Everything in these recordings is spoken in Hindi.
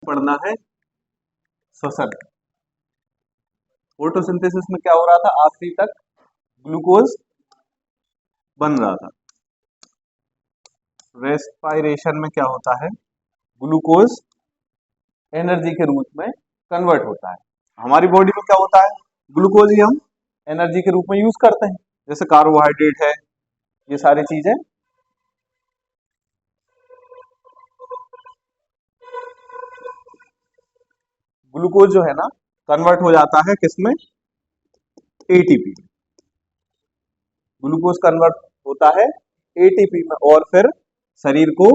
पढ़ना है श्वसन। फोटोसिंथेसिस में क्या हो रहा था, आखिरी तक ग्लूकोज बन रहा था। रेस्पिरेशन में क्या होता है, ग्लूकोज एनर्जी के रूप में कन्वर्ट होता है। हमारी बॉडी में क्या होता है, ग्लूकोज ही हम एनर्जी के रूप में यूज करते हैं, जैसे कार्बोहाइड्रेट है, ये सारी चीजें। ग्लूकोज जो है ना कन्वर्ट हो जाता है किसमें, एटीपी। ग्लूकोज कन्वर्ट होता है एटीपी में और फिर शरीर को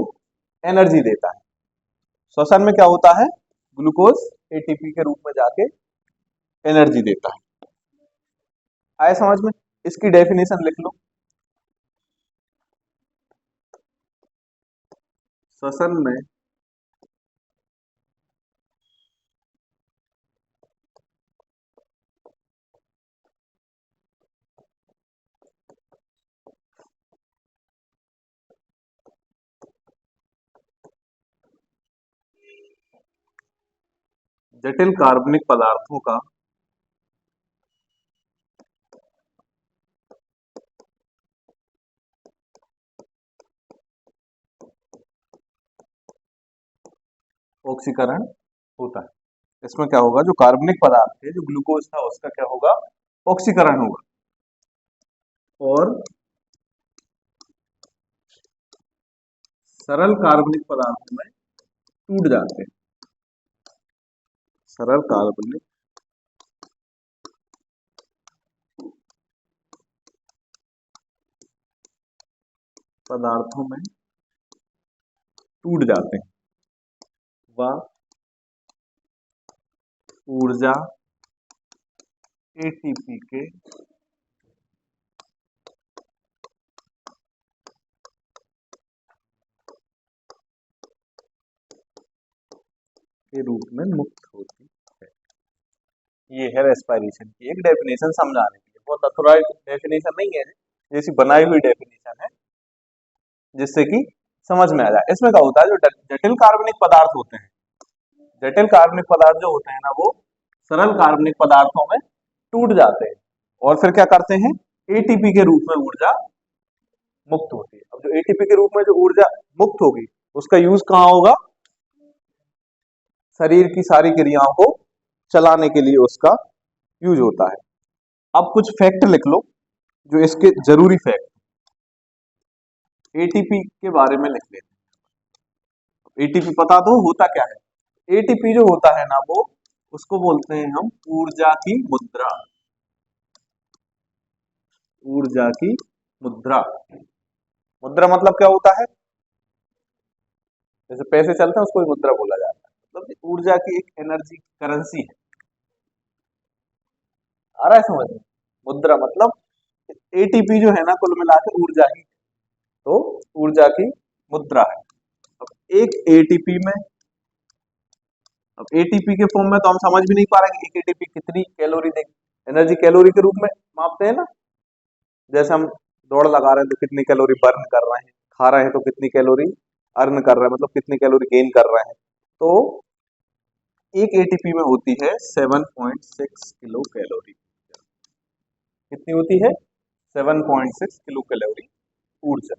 एनर्जी देता है। श्वसन में क्या होता है, ग्लूकोज एटीपी के रूप में जाके एनर्जी देता है। आए समझ में, इसकी डेफिनेशन लिख लो। श्वसन में जटिल कार्बनिक पदार्थों का ऑक्सीकरण होता है। इसमें क्या होगा, जो कार्बनिक पदार्थ है, जो ग्लूकोज था, उसका क्या होगा, ऑक्सीकरण होगा और सरल कार्बनिक पदार्थ में टूट जाते हैं। सरल कार्बनिक पदार्थों में टूट जाते हैं व ऊर्जा एटीपी के रूप में मुक्त होती है। ये है रेस्पिरेशन की एक डेफिनेशन समझाने के लिए, बहुत अथोराइज डेफिनेशन नहीं है, जैसी बनाई हुई डेफिनेशन है जिससे कि समझ में आ जाए। इसमें क्या होता है, जो जटिल कार्बनिक पदार्थ होते हैं, जटिल कार्बनिक पदार्थ जो होते हैं ना, वो सरल कार्बनिक पदार्थों में टूट जाते हैं और फिर क्या करते हैं, एटीपी के रूप में ऊर्जा मुक्त होती है। अब जो एटीपी के रूप में जो ऊर्जा मुक्त होगी, उसका यूज कहाँ होगा, शरीर की सारी क्रियाओं को चलाने के लिए उसका यूज होता है। अब कुछ फैक्ट लिख लो, जो इसके जरूरी फैक्ट एटीपी के बारे में लिख लेते हैं। एटीपी पता तो होता क्या है, एटीपी जो होता है ना, वो उसको बोलते हैं हम ऊर्जा की मुद्रा। ऊर्जा की मुद्रा, मुद्रा मतलब क्या होता है, जैसे पैसे चलते हैं उसको भी मुद्रा बोला जाता है, मतलब ऊर्जा की एक एनर्जी करेंसी है। आ रहा है समझ में, मुद्रा मतलब एटीपी जो है ना, कुल मिला के ऊर्जा ही, तो ऊर्जा की मुद्रा है। अब एक एटीपी में, अब एटीपी के फॉर्म में तो हम समझ भी नहीं पा रहे कि एक एटीपी कितनी कैलोरी दे, एनर्जी कैलोरी के रूप में मापते हैं ना, जैसे हम दौड़ लगा रहे हैं तो कितनी कैलोरी बर्न कर रहे हैं, खा रहे हैं तो कितनी कैलोरी अर्न कर रहे हैं, मतलब कितनी कैलोरी गेन कर रहे हैं। तो एक एटीपी में होती है 7.6 किलो कैलोरी। कितनी होती है, 7.6 किलो कैलोरी ऊर्जा।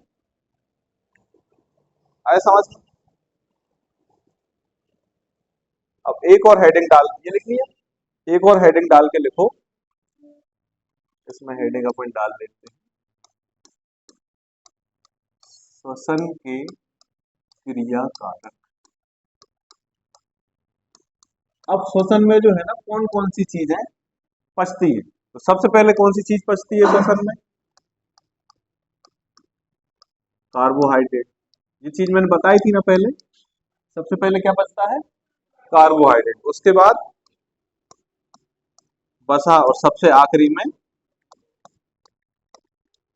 आए समझ में। अब एक और हेडिंग डाल, ये लिखनी है, एक और हेडिंग डाल के लिखो, इसमें हेडिंग अपन डाल देते हैं, श्वसन के क्रिया कारक। अब श्वसन में जो है ना, कौन कौन सी चीजें पचती है, तो सबसे पहले कौन सी चीज पचती है श्वसन में, कार्बोहाइड्रेट। ये चीज मैंने बताई थी ना पहले, सबसे पहले क्या पचता है, कार्बोहाइड्रेट, उसके बाद वसा और सबसे आखिरी में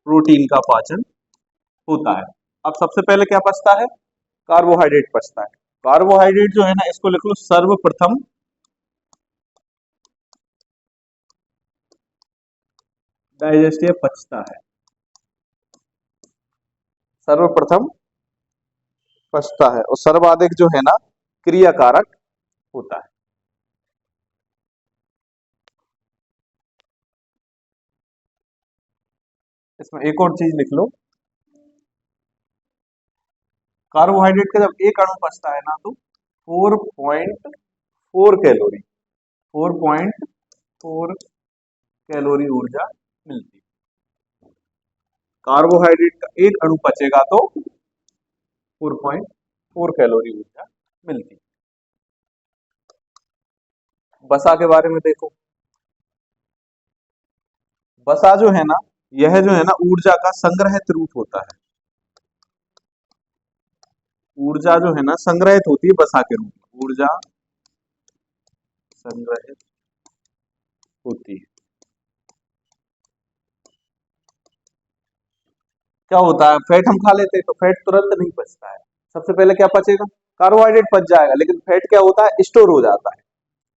प्रोटीन का पाचन होता है। अब सबसे पहले क्या पचता है, कार्बोहाइड्रेट पचता है। कार्बोहाइड्रेट जो है ना, इसको लिख लो सर्वप्रथम डाइजेस्टिव पचता है, सर्वप्रथम पचता है। और सर्वाधिक जो है ना क्रिया कारक होता है। इसमें एक और चीज लिख लो, कार्बोहाइड्रेट का जब एक अणु बचता है ना तो 4.4 कैलोरी 4.4 कैलोरी ऊर्जा मिलती है। कार्बोहाइड्रेट का एक अणु बचेगा तो 4.4 कैलोरी ऊर्जा मिलती है। बसा के बारे में देखो, बसा जो है ना, यह जो है ना ऊर्जा का संग्रहित रूप होता है। ऊर्जा जो है ना संग्रहित होती है बसा के रूप में, ऊर्जा संग्रहित होती है। क्या होता है, फैट हम खा लेते हैं तो फैट तुरंत नहीं पचता है, सबसे पहले क्या पचेगा, कार्बोहाइड्रेट पच जाएगा, लेकिन फैट क्या होता है, स्टोर हो जाता है।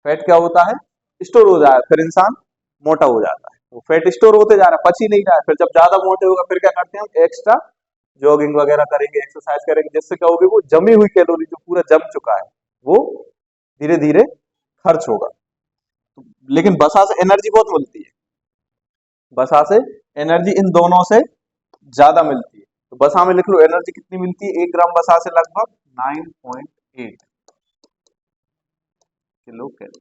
फैट क्या होता है, स्टोर हो जाएगा, फिर इंसान मोटा हो जाता है। वो फैट स्टोर होते जा रहा है, पच ही नहीं रहा है, फिर जब ज्यादा मोटे होगा फिर क्या करते हैं हम, एक्स्ट्रा जॉगिंग वगैरह करेंगे, एक्सरसाइज करेंगे, जिससे क्या होगी, वो जमी हुई कैलोरी जो पूरा जम चुका है वो धीरे धीरे खर्च होगा। लेकिन बसा से एनर्जी बहुत मिलती है, बसा से एनर्जी इन दोनों से ज्यादा मिलती है। तो बसा में लिख लो एनर्जी कितनी मिलती है, 1 ग्राम बसा से लगभग 9.8 किलो कैलोरी,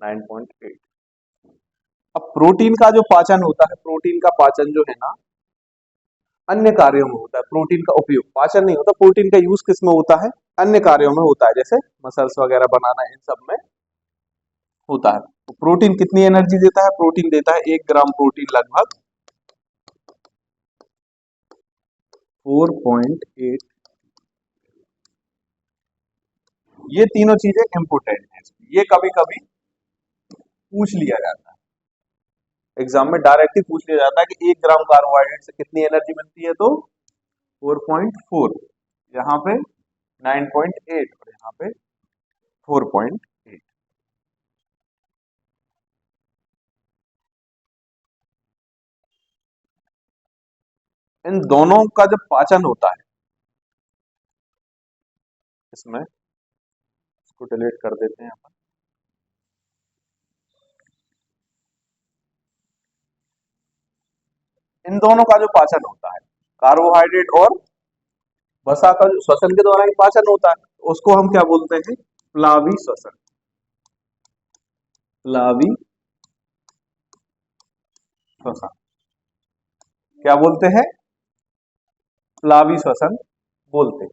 9.8। अब प्रोटीन का जो पाचन होता है, प्रोटीन का पाचन जो है ना अन्य कार्यों में होता है, प्रोटीन का उपयोग पाचन नहीं होता, प्रोटीन का यूज किस में होता है, अन्य कार्यों में होता है, जैसे मसल्स वगैरह बनाना, इन सब में होता है। तो प्रोटीन कितनी एनर्जी देता है, प्रोटीन देता है 1 ग्राम प्रोटीन लगभग 4.8। ये तीनों चीजें इंपोर्टेंट है, ये कभी कभी पूछ लिया जाता है एग्जाम में, डायरेक्ट ही पूछ लिया जाता है कि 1 ग्राम कार्बोहाइड्रेट से कितनी एनर्जी मिलती है, तो 4.4, यहाँ पे 9.8 और यहाँ पे 4.8। इन दोनों का जब पाचन होता है, इसमें इसको डिलीट कर देते हैं अपन, इन दोनों का जो पाचन होता है, कार्बोहाइड्रेट और वसा का जो श्वसन के द्वारा ही पाचन होता है, उसको हम क्या बोलते हैं, प्लावी श्वसन, प्लावी श्वसन क्या बोलते हैं, प्लावी श्वसन बोलते हैं।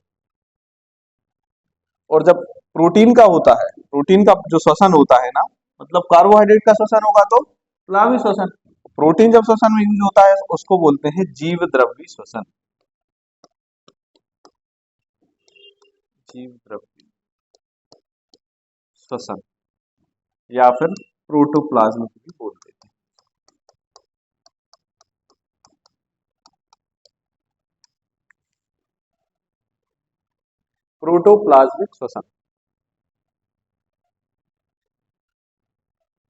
और जब प्रोटीन का होता है, प्रोटीन का जो श्वसन होता है ना, मतलब कार्बोहाइड्रेट का श्वसन होगा तो प्लावी श्वसन, प्रोटीन जब श्वसन में यूज होता है उसको बोलते हैं जीव द्रव्य श्वसन, जीव द्रव्य श्वसन, या फिर प्रोटोप्लाज्मिक भी बोलते हैं। प्रोटोप्लाज्मिक श्वसन,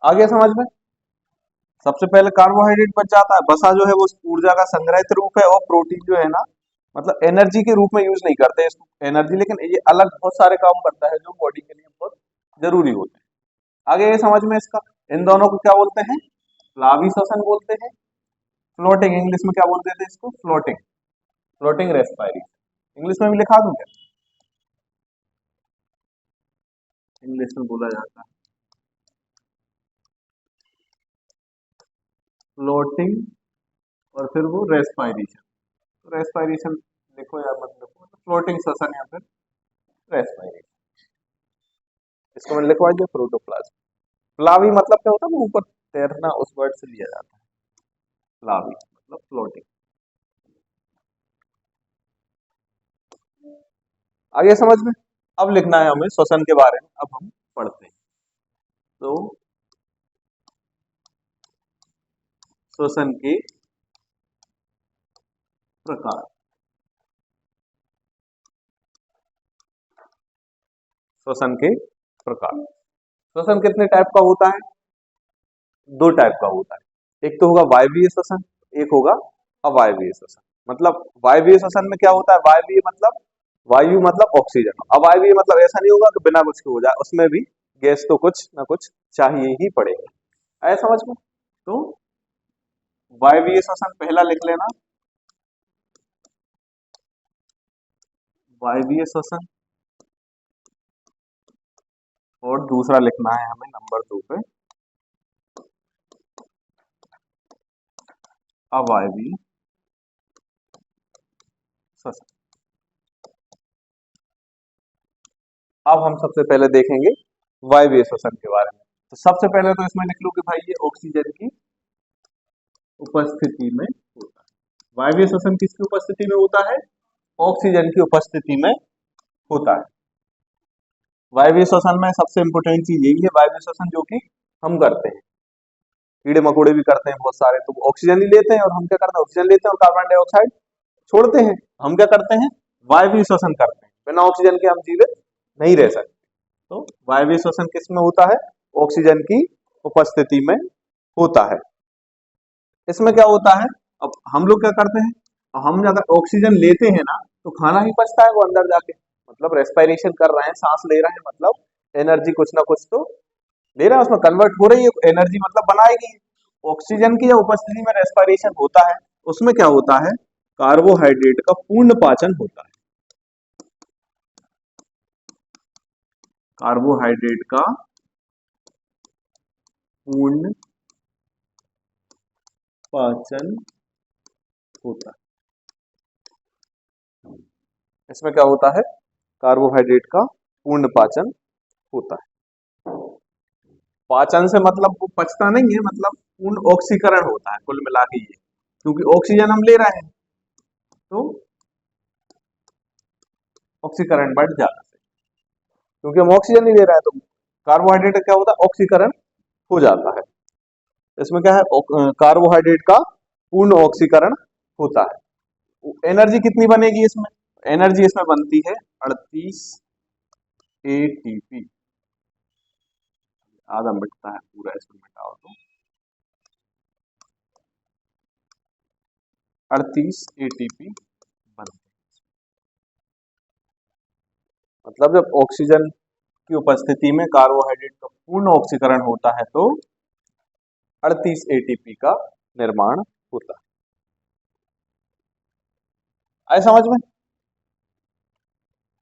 आ गया समझ में। सबसे पहले कार्बोहाइड्रेट बच जाता है, वसा जो है वो ऊर्जा का संग्रहित रूप है, और प्रोटीन जो है ना मतलब एनर्जी के रूप में यूज नहीं करते इसको एनर्जी, लेकिन ये अलग बहुत सारे काम करता है जो बॉडी के लिए बहुत जरूरी होते हैं। आगे ये समझ में इसका, इन दोनों को क्या बोलते हैं, प्लावी श्वसन बोलते हैं, फ्लोटिंग, इंग्लिश में क्या बोलते थे इसको, फ्लोटिंग, फ्लोटिंग रेस्पिरेशन, इंग्लिश में भी लिखा दूं क्या, इंग्लिश में बोला जाता है फ्लोटिंग, और फिर वो रेस्पिरेशन, तो रेस्पिरेशन लिखो या मत लिखो, फ्लोटिंग श्वसन या फिर रेस्पिरेशन, इसको मैंने लिखवा दिया प्रोटोप्लाज्म। प्लावी मतलब क्या होता है, वो ऊपर तैरना, उस वर्ड से लिया जाता है, प्लावी मतलब फ्लोटिंग। आगे समझ में, अब लिखना है हमें श्वसन के बारे में, अब हम पढ़ते हैं। तो श्वसन के प्रकार, श्वसन के प्रकार, श्वसन कितने टाइप का होता है, 2 टाइप का होता है, एक तो होगा वायवीय श्वसन, एक होगा अवायवीय श्वसन। मतलब वायवीय श्वसन में क्या होता है, वायवीय मतलब वायु मतलब ऑक्सीजन। अब वायवीय मतलब ऐसा नहीं होगा कि बिना कुछ के हो जाए, उसमें भी गैस तो कुछ ना कुछ चाहिए ही पड़ेगा। आया समझ में? तो वायवीय श्वसन पहला लिख लेना, वायवीय श्वसन, और दूसरा लिखना है हमें नंबर 2 पे अवायवीय श्वसन। अब हम सबसे पहले देखेंगे वायवीय श्वसन के बारे में। तो सबसे पहले तो इसमें लिख लो कि भाई ये ऑक्सीजन की उपस्थिति में होता है। वायवीय श्वसन किसकी उपस्थिति में होता है? ऑक्सीजन की उपस्थिति में होता है। वायवीय श्वसन में सबसे इंपोर्टेंट चीज यही है, वायवीय श्वसन जो कि हम करते हैं, कीड़े मकोड़े भी करते हैं बहुत सारे, तो ऑक्सीजन ही लेते हैं और हम क्या करते हैं? ऑक्सीजन लेते हैं और कार्बन डाइऑक्साइड छोड़ते हैं। हम क्या करते हैं? वायवीय श्वसन करते हैं। बिना ऑक्सीजन के हम जीवित नहीं रह सकते। तो वायवीय श्वसन किस में होता है? ऑक्सीजन की उपस्थिति में होता है। इसमें क्या होता है? अब हम लोग क्या करते हैं? हम अगर ऑक्सीजन लेते हैं ना, तो खाना ही पचता है वो अंदर जाके, मतलब रेस्पिरेशन कर रहे हैं, सांस ले रहे हैं, मतलब एनर्जी कुछ ना कुछ तो ले रहा है, उसमें कन्वर्ट हो रही है एनर्जी, मतलब बनाएगी। ऑक्सीजन की जब उपस्थिति में रेस्पिरेशन होता है, उसमें क्या होता है? कार्बोहाइड्रेट का पूर्ण पाचन होता है। कार्बोहाइड्रेट का पूर्ण पाचन होता है। इसमें क्या होता है? कार्बोहाइड्रेट का पूर्ण पाचन होता है। पाचन से मतलब वो पचता नहीं है, मतलब पूर्ण ऑक्सीकरण होता है कुल मिला के ये, क्योंकि ऑक्सीजन हम ले रहे हैं तो ऑक्सीकरण बढ़ जाता है, क्योंकि हम ऑक्सीजन नहीं ले रहे हैं तो कार्बोहाइड्रेट क्या होता है? ऑक्सीकरण हो जाता है। इसमें क्या है? कार्बोहाइड्रेट का पूर्ण ऑक्सीकरण होता है। एनर्जी कितनी बनेगी इसमें? एनर्जी इसमें बनती है 38 एटीपी। आधा मिटता है पूरा, इसमें मिटाओ तो 38 एटीपी बनती है। मतलब जब ऑक्सीजन की उपस्थिति में कार्बोहाइड्रेट का पूर्ण ऑक्सीकरण होता है तो 38 एटीपी का निर्माण होता है। आए समझ में?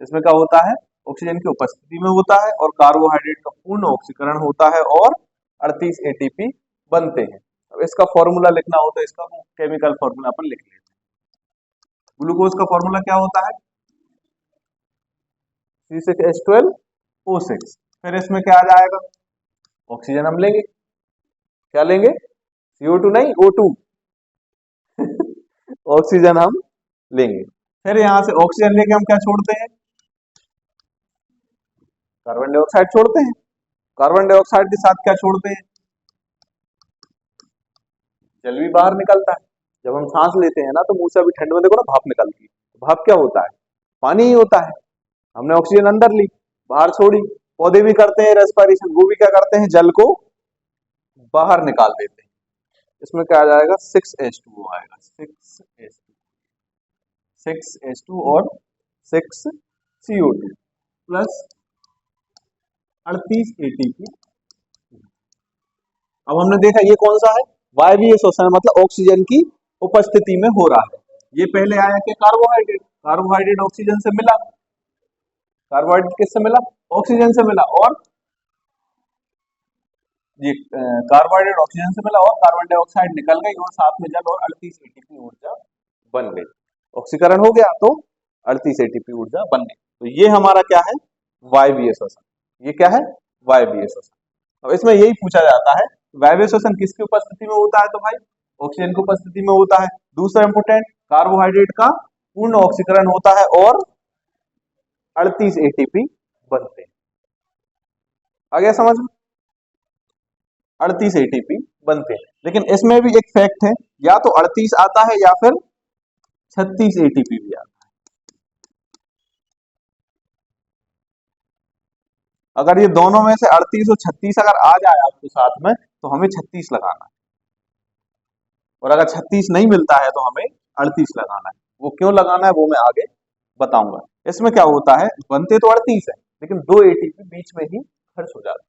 इसमें क्या होता है? ऑक्सीजन की उपस्थिति में होता है और कार्बोहाइड्रेट का पूर्ण ऑक्सीकरण होता है और 38 एटीपी बनते हैं। अब इसका फॉर्मूला लिखना हो तो इसका केमिकल फॉर्मूला अपन लिख लेते हैं। ग्लूकोज का फॉर्मूला क्या होता है? C6H12O6। फिर इसमें क्या आ जाएगा? ऑक्सीजन हम लेंगे, क्या लेंगे? CO2 नहीं, O2। ऑक्सीजन हम लेंगे। फिर यहां से ऑक्सीजन लेके हम क्या छोड़ते हैं? कार्बन डाइऑक्साइड छोड़ते हैं। कार्बन डाइऑक्साइड के साथ क्या छोड़ते हैं? जल भी बाहर निकलता है। जब हम सांस लेते हैं ना, तो मुंह से अभी ठंड में देखो ना भाप निकलती है, तो भाप क्या होता है? पानी ही होता है। हमने ऑक्सीजन अंदर ली, बाहर छोड़ी। पौधे भी करते हैं रेस्पिरेशन, वो भी क्या करते हैं? जल को बाहर निकाल देते हैं। इसमें क्या आ जाएगा? 6H2O आएगा। 6H2 और 6CO2 प्लस 38 एटीपी। अब हमने देखा ये कौन सा है? वायवीय श्वसन, मतलब ऑक्सीजन की उपस्थिति में हो रहा है। ये पहले आया कि कार्बोहाइड्रेट, कार्बोहाइड्रेट ऑक्सीजन से मिला, कार्बोहाइड्रेट किससे मिला? ऑक्सीजन से मिला, और ये कार्बोहाइड्रेट ऑक्सीजन से मिला और कार्बन डाइऑक्साइड निकल गई और साथ में जल और 38 एटीपी ऊर्जा बन गई। ऑक्सीकरण हो गया तो 38 एटीपी ऊर्जा बन गई। तो ये हमारा क्या है? वायवीय श्वसन। ये क्या है? वायवीय श्वसन। अब इसमें यही पूछा जाता है, वायवीय श्वसन किसकी उपस्थिति में होता है? तो भाई ऑक्सीजन की उपस्थिति में होता है। दूसरा इंपोर्टेंट, कार्बोहाइड्रेट का पूर्ण ऑक्सीकरण होता है और 38 एटीपी बनते हैं। आ गया समझ में? 38 एटीपी बनते हैं। लेकिन इसमें भी एक फैक्ट है, या तो 38 आता है या फिर 36 एटीपी भी आता है। अगर ये दोनों में से 38 और 36 अगर आ जाए आपको साथ में, तो हमें 36 लगाना है, और अगर 36 नहीं मिलता है तो हमें 38 लगाना है। वो क्यों लगाना है वो मैं आगे बताऊंगा। इसमें क्या होता है, बनते तो 38 है लेकिन 2 एटीपी बीच में ही खर्च हो जाते हैं।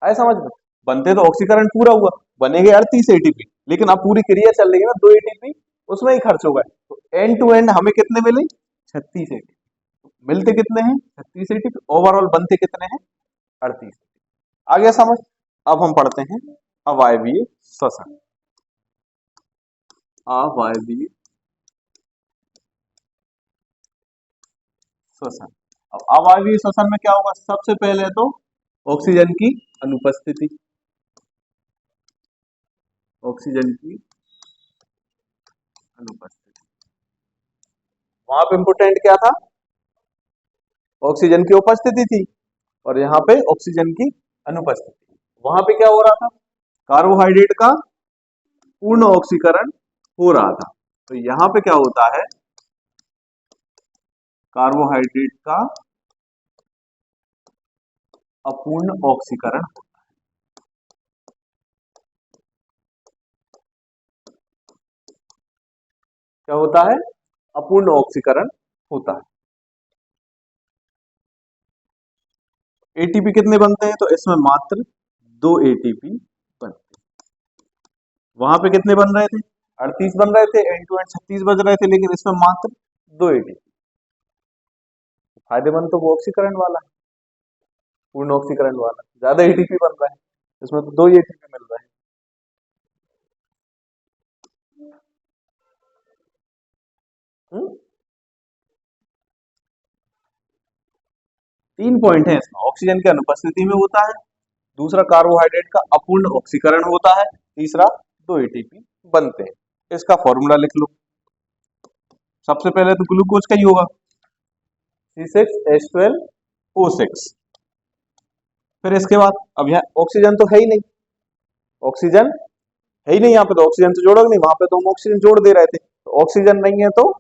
आए समझ में? बनते तो ऑक्सीकरण पूरा हुआ, बनेगे 38 एटीपी, लेकिन अब पूरी क्रिया चल रही है ना, 2 एटीपी उसमें ही खर्च हो गए, तो एंड टू एंड हमें कितने मिले? 36 एटीपी। मिलते कितने हैं? 36 एटीपी। ओवरऑल बनते कितने हैं? 38। आ गया समझ? अब हम पढ़ते हैं अवायवीय श्वसन। अवायवीय श्वसन। अब अवायवीय श्वसन में क्या होगा? सबसे पहले तो ऑक्सीजन की अनुपस्थिति, ऑक्सीजन की अनुपस्थिति। वहां पे इंपोर्टेंट क्या था? ऑक्सीजन की उपस्थिति थी, और यहाँ पे ऑक्सीजन की अनुपस्थिति। वहां पे क्या हो रहा था? कार्बोहाइड्रेट का पूर्ण ऑक्सीकरण हो रहा था। तो यहाँ पे क्या होता है? कार्बोहाइड्रेट का अपूर्ण ऑक्सीकरण होता है। क्या होता है? अपूर्ण ऑक्सीकरण होता है। एटीपी कितने बनते हैं? तो इसमें मात्र 2 एटीपी बनते हैं। वहां पे कितने बन रहे थे? 38 बन रहे थे, एंड टू एंड 36 बज रहे थे, लेकिन इसमें मात्र 2 एटीपी। फायदेमंद तो वो ऑक्सीकरण वाला है, पूर्ण ऑक्सीकरण वाला। ज्यादा एटीपी बन रहा है, इसमें तो 2 एटीपी मिल रहे हैं। हम्म? 3 पॉइंट है इसमें। ऑक्सीजन की अनुपस्थिति में होता है, दूसरा कार्बोहाइड्रेट का अपूर्ण ऑक्सीकरण होता है, तीसरा 2 एटीपी बनते हैं। इसका फॉर्मूला लिख लो। सबसे पहले तो ग्लूकोज का ही होगा, C6H12O6। फिर इसके बाद, अब यहाँ ऑक्सीजन तो है ही नहीं, ऑक्सीजन है ही नहीं यहाँ पे, तो ऑक्सीजन तो जोड़ोगे नहीं, वहां पे तो हम ऑक्सीजन जोड़ दे रहे थे, तो ऑक्सीजन नहीं है तो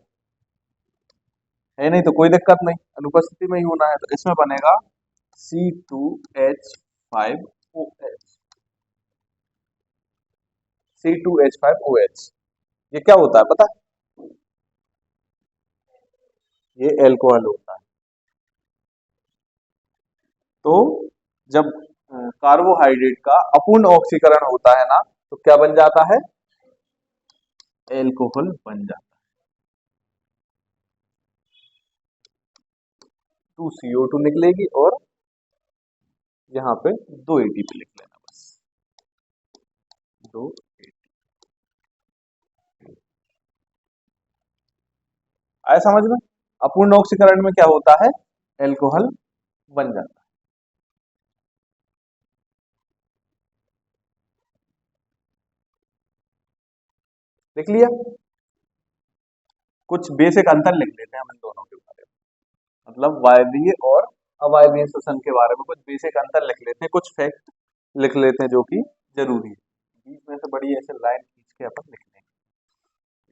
है नहीं, तो कोई दिक्कत नहीं, अनुपस्थिति में ही होना है। तो इसमें बनेगा C2H5OH। C2H5OH ये क्या होता है पता है? ये एल्कोहल होता है। तो जब कार्बोहाइड्रेट का अपूर्ण ऑक्सीकरण होता है ना, तो क्या बन जाता है? एल्कोहल बन जाता है। 2CO2 निकलेगी, और यहाँ पे 2 एटीपी लिख लेना बस, 2 आया समझ में? अपूर्ण ऑक्सीकरण में क्या होता है? एल्कोहल बन जाता है। देख लिया? कुछ बेसिक अंतर लिख लेते हैं हम इन दोनों के बारे में, मतलब वायवीय और अवायवीय श्वसन के बारे में कुछ बेसिक अंतर लिख लेते हैं, कुछ फैक्ट लिख लेते हैं जो कि जरूरी है। बीच में से बड़ी ऐसे लाइन खींच के अपन लिख लेंगे।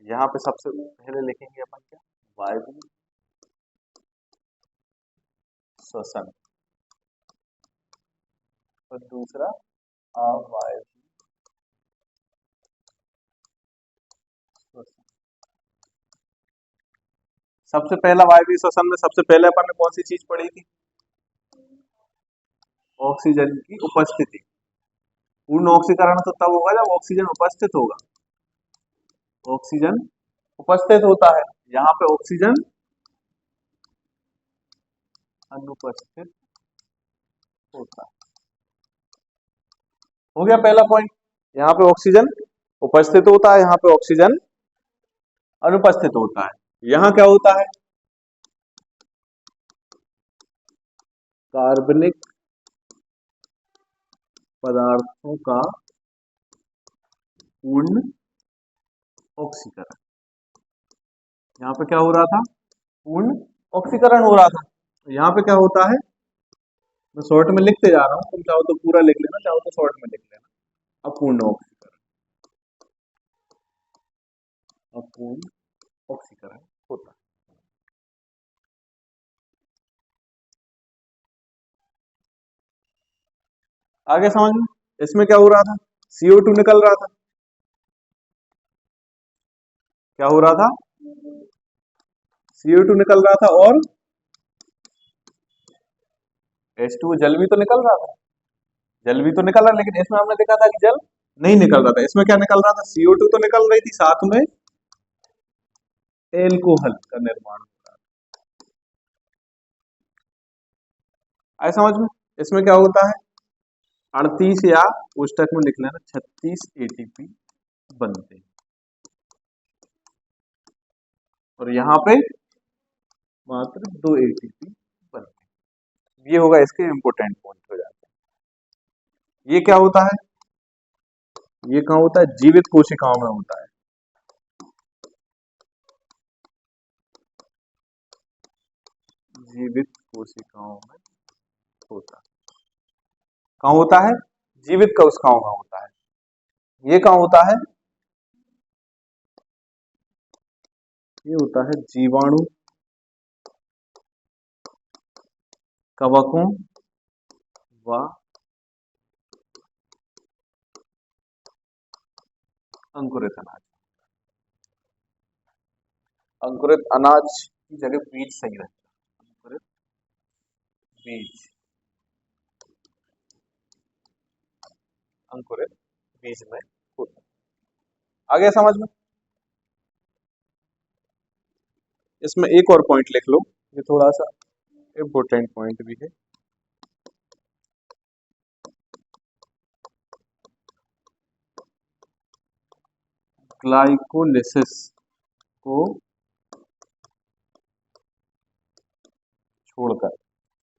यहाँ पे सबसे पहले लिखेंगे अपन क्या? वायवीय श्वसन, और दूसरा अवायवीय श्वसन। सबसे पहला वायवीय श्वसन में सबसे पहले अपन ने कौन सी चीज पढ़ी थी? ऑक्सीजन की उपस्थिति। पूर्ण ऑक्सीकरण तो तब होगा जब ऑक्सीजन उपस्थित होगा, ऑक्सीजन उपस्थित होता है, यहाँ पे ऑक्सीजन अनुपस्थित होता है। हो गया पहला पॉइंट। यहाँ पे ऑक्सीजन उपस्थित होता है, यहाँ पे ऑक्सीजन अनुपस्थित होता है। यहाँ क्या होता है? कार्बनिक पदार्थों का पूर्ण ऑक्सीकरण। यहाँ पे क्या हो रहा था? पूर्ण ऑक्सीकरण हो रहा था। यहाँ पे क्या होता है? मैं शॉर्ट में लिखते जा रहा हूँ, तुम चाहो तो पूरा लिख लेना, चाहो तो शॉर्ट में लिख लेना। अपूर्ण ऑक्सीकरण, अपूर्ण ऑक्सीकरण होता है। आगे समझ में? इसमें क्या हो रहा था? CO2 निकल रहा था। क्या हो रहा था? CO2 निकल रहा था और H2O जल भी तो निकल रहा था, जल भी तो निकल रहा, लेकिन इसमें हमने देखा था कि जल नहीं निकल रहा था। इसमें क्या निकल रहा था, CO2 तो निकल रही थी, साथ में एल्कोहल का निर्माण हो रहा है। आए समझ में? इसमें क्या होता है, 38 या पुस्तक में लिख लेना 36 ATP बनते हैं, और यहाँ पे मात्र 2 ATP बनते हैं। ये होगा इसके इंपोर्टेंट पॉइंट हो जाते हैं। ये क्या होता है, ये कहाँ होता है, जीवित कोशिकाओं में होता है। जीवित कोशिकाओं में होता है, कहाँ होता है, जीवित कोशिकाओं में होता है। ये कहाँ होता है, ये होता है जीवाणु, कवकों व अंकुरित अनाज। अंकुरित अनाज की जगह बीज सही रहता है, अंकुरित बीज, अंकुरित बीज में होता है। आगे समझ में? इसमें एक और पॉइंट लिख लो, ये थोड़ा सा इम्पोर्टेंट पॉइंट भी है। ग्लाइकोलिसिस को छोड़कर,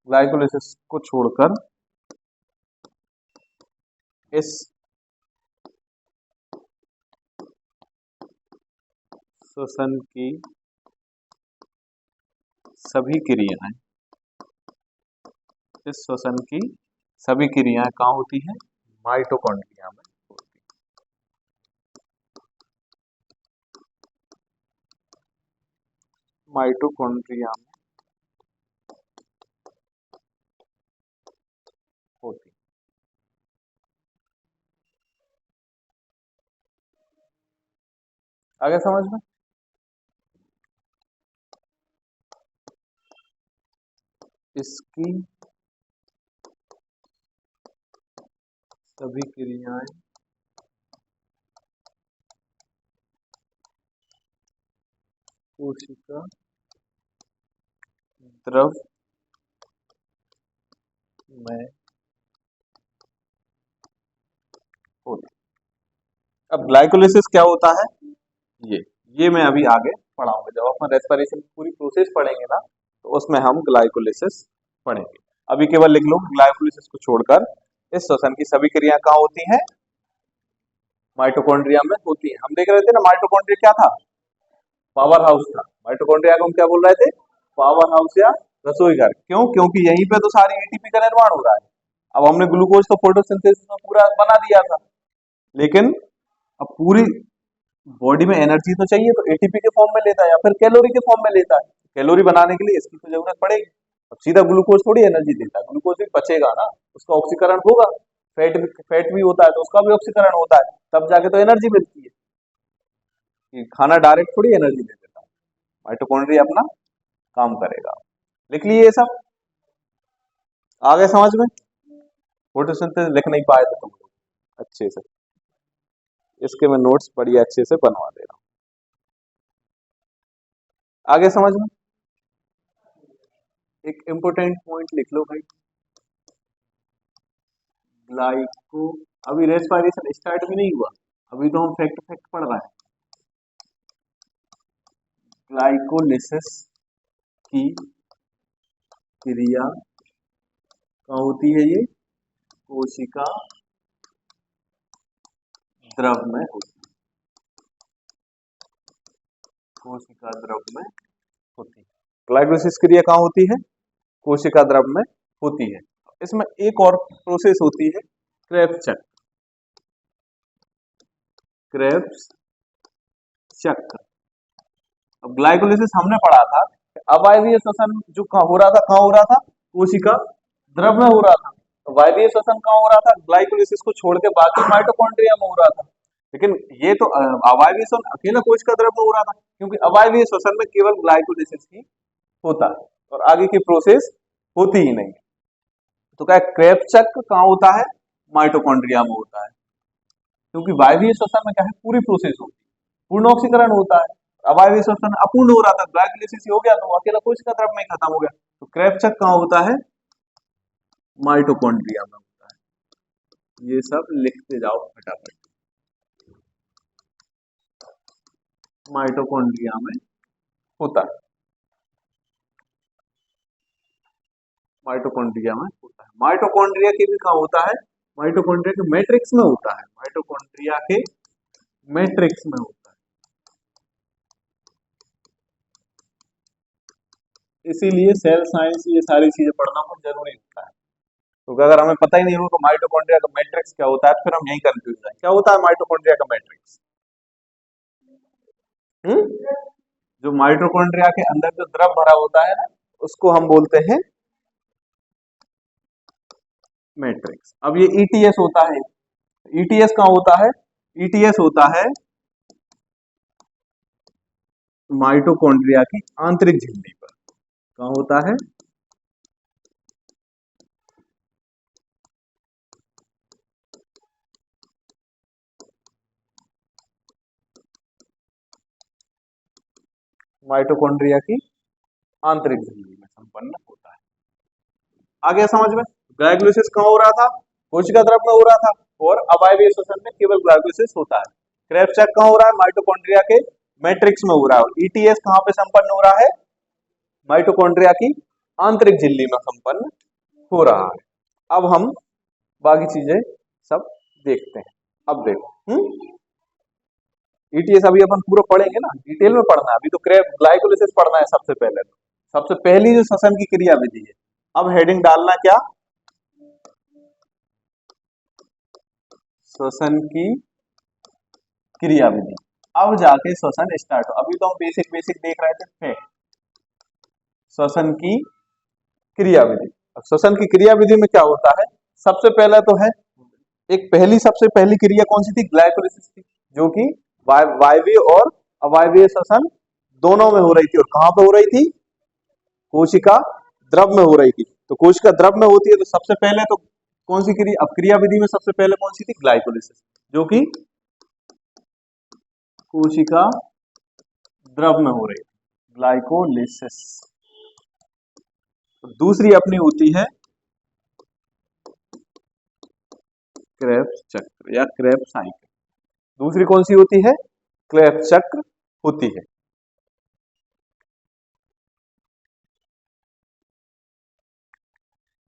ग्लाइकोलिसिस को छोड़कर इस श्वसन की सभी क्रियाएं, इस श्वसन की सभी क्रियाएं कहाँ होती हैं, माइटोकॉन्ड्रिया में होती हैं। माइटोकॉन्ड्रिया में होती। आगे समझ में? इसकी सभी क्रियाएं कोशिका द्रव में होती। अब ग्लाइकोलिसिस क्या होता है, ये मैं अभी आगे पढ़ाऊंगा, जब अपन रेस्पिरेशन की पूरी प्रोसेस पढ़ेंगे ना, तो उसमें हम ग्लाइकोलिसिस पढ़ेंगे। अभी केवल लिख लो, ग्लाइकोलिसिस को छोड़कर इस श्वसन की सभी क्रियाएं कहाँ होती हैं, माइटोकॉन्ड्रिया में होती है। हम देख रहे थे ना, माइटोकॉन्ड्रिया क्या था, पावर हाउस था। माइटोकॉन्ड्रिया को हम क्या बोल रहे थे, पावर हाउस या रसोई घर। क्यों, क्योंकि यहीं पे तो सारी ATP का निर्माण हो रहा है। अब हमने ग्लूकोज तो फोटोसिंथेसिस में पूरा बना दिया था, लेकिन अब पूरी बॉडी में एनर्जी तो चाहिए, तो ATP के फॉर्म में लेता है या फिर कैलोरी के फॉर्म में लेता है। कैलोरी बनाने के लिए इसकी तो जरूरत पड़ेगी। अब सीधा ग्लूकोज थोड़ी एनर्जी देता है, ग्लूकोज भी बचेगा ना, उसका ऑक्सीकरण होगा। फैट भी होता है तो उसका भी ऑक्सीकरण होता है, तब जाके तो एनर्जी मिलती है। कि खाना डायरेक्ट थोड़ी एनर्जी दे देता है, माइटोकॉन्ड्रिया अपना काम करेगा। लिख लिए ये सब, आगे समझ में? फोटोसिंथेसिस लिख नहीं पाए तो तुम लोग अच्छे से, इसके मैं नोट्स बढ़िया अच्छे से बनवा दे रहा हूं। आगे समझ में? एक इंपोर्टेंट पॉइंट लिख लो भाई, ग्लाइको, अभी रेस्पिरेशन स्टार्ट भी नहीं हुआ, अभी तो हम फैक्ट फैक्ट पढ़ रहे हैं। ग्लाइकोलिसिस की क्रिया कहाँ होती है, ये कोशिका द्रव में होती है, कोशिका द्रव में होती है। ग्लाइकोलिसिस क्रिया कहाँ होती है, कोशिका द्रव में होती है। इसमें एक और प्रोसेस होती है, क्रेब्स चक्र। क्रेब्स चक्र, अब ग्लाइकोलिसिस हमने पढ़ा था, अवायवीय श्वसन जो हो रहा था, कहाँ हो रहा था, कोशिका द्रव में हो रहा था। तो वायवीय श्वसन कहाँ हो रहा था, ग्लाइकोलिसिस को छोड़ के बाकी माइटोकॉन्ड्रिया में हो रहा था। लेकिन ये तो अवायवीय श्वसन अकेला कोशिका द्रव में हो रहा था, क्योंकि अवायवीय श्वसन में केवल ग्लाइकोलिसिस ही होता है और आगे की प्रोसेस होती ही नहीं है। तो क्या क्रेब्स चक्र कहाँ होता है? माइटोकॉन्ड्रिया में होता है, क्योंकि वायवीय श्वसन में क्या है, पूरी प्रोसेस होती है, पूर्ण ऑक्सीकरण होता है। अवायवीय श्वसन अपूर्ण हो रहा था, ग्लाइकोलिसिस हो गया तो वो अकेला कोशिका द्रव में खत्म हो गया। तो क्रेब्स चक्र कहाँ होता है? माइटोकॉन्ड्रिया में होता है। ये सब लिखते जाओ फटाफट। माइटोकॉन्ड्रिया में होता है, माइटोकॉन्ड्रिया में होता है। माइटोकॉन्ड्रिया के भी कहाँ होता है? माइटोकॉन्ड्रिया के मैट्रिक्स में होता है, माइटोकॉन्ड्रिया के मैट्रिक्स में होता है। इसीलिए सेल साइंस ये सारी चीजें पढ़ना बहुत जरूरी होता है, क्योंकि अगर हमें पता ही नहीं होगा माइटोकॉन्ड्रिया का मैट्रिक्स क्या होता है तो फिर हम यही कंफ्यूज हैं। क्या होता है माइटोकॉन्ड्रिया का मैट्रिक्स? जो माइटोकॉन्ड्रिया के अंदर जो द्रव भरा होता है ना, उसको हम बोलते हैं मैट्रिक्स। अब ये ईटीएस होता है, ईटीएस कहाँ होता है? ईटीएस होता है माइटोकॉन्ड्रिया की आंतरिक झिल्ली पर। कहाँ होता है? माइटोकॉन्ड्रिया की आंतरिक झिल्ली में संपन्न होता है। आ गया समझ में? ग्लाइकोलिसिस कहाँ हो रहा था? कोशिका द्रव में हो रहा था, और अवायवीय श्वसन में केवल ग्लाइकोलिसिस होता है। क्रेब्स चक्र कहाँ हो रहा है? माइटोकॉन्ड्रिया के मैट्रिक्स में हो रहा है। ईटीएस कहाँ पे संपन्न हो रहा है? माइटोकॉन्ड्रिया की आंतरिक झिल्ली में संपन्न हो रहा है। अब हम बाकी चीजें सब देखते हैं। अब देखो, ईटीएस अभी अपन पूरा पढ़ेंगे ना, डिटेल में पढ़ना है। अभी तो ग्लाइकोलिसिस पढ़ना है सबसे पहले। तो सबसे पहली जो श्वसन की क्रिया विधि है, अब हेडिंग डालना क्या? श्वसन की क्रिया विधि। अब जाके श्वसन स्टार्ट हो। अभी तो हम बेसिक बेसिक देख रहे थे फैक्ट। श्वसन की क्रिया विधि। अब श्वसन की क्रिया विधि में क्या होता है? सबसे पहला तो है सबसे पहली क्रिया कौन सी थी? ग्लाइकोलिसिस थी, जो कि वायवीय और अवायवीय श्वसन दोनों में हो रही थी। और कहां पे हो रही थी? कोशिका द्रव में हो रही थी। तो कोशिका द्रव में होती है तो सबसे पहले तो कौन सी क्रिया? अब क्रिया विधि में सबसे पहले कौन सी थी? ग्लाइकोलिसिस, जो कि कोशिका द्रव में हो रही थी, ग्लाइकोलिसिस। तो दूसरी अपनी होती है क्रेब्स चक्र या क्रेब्स साइकिल। दूसरी कौन सी होती है? क्रेब्स चक्र होती है।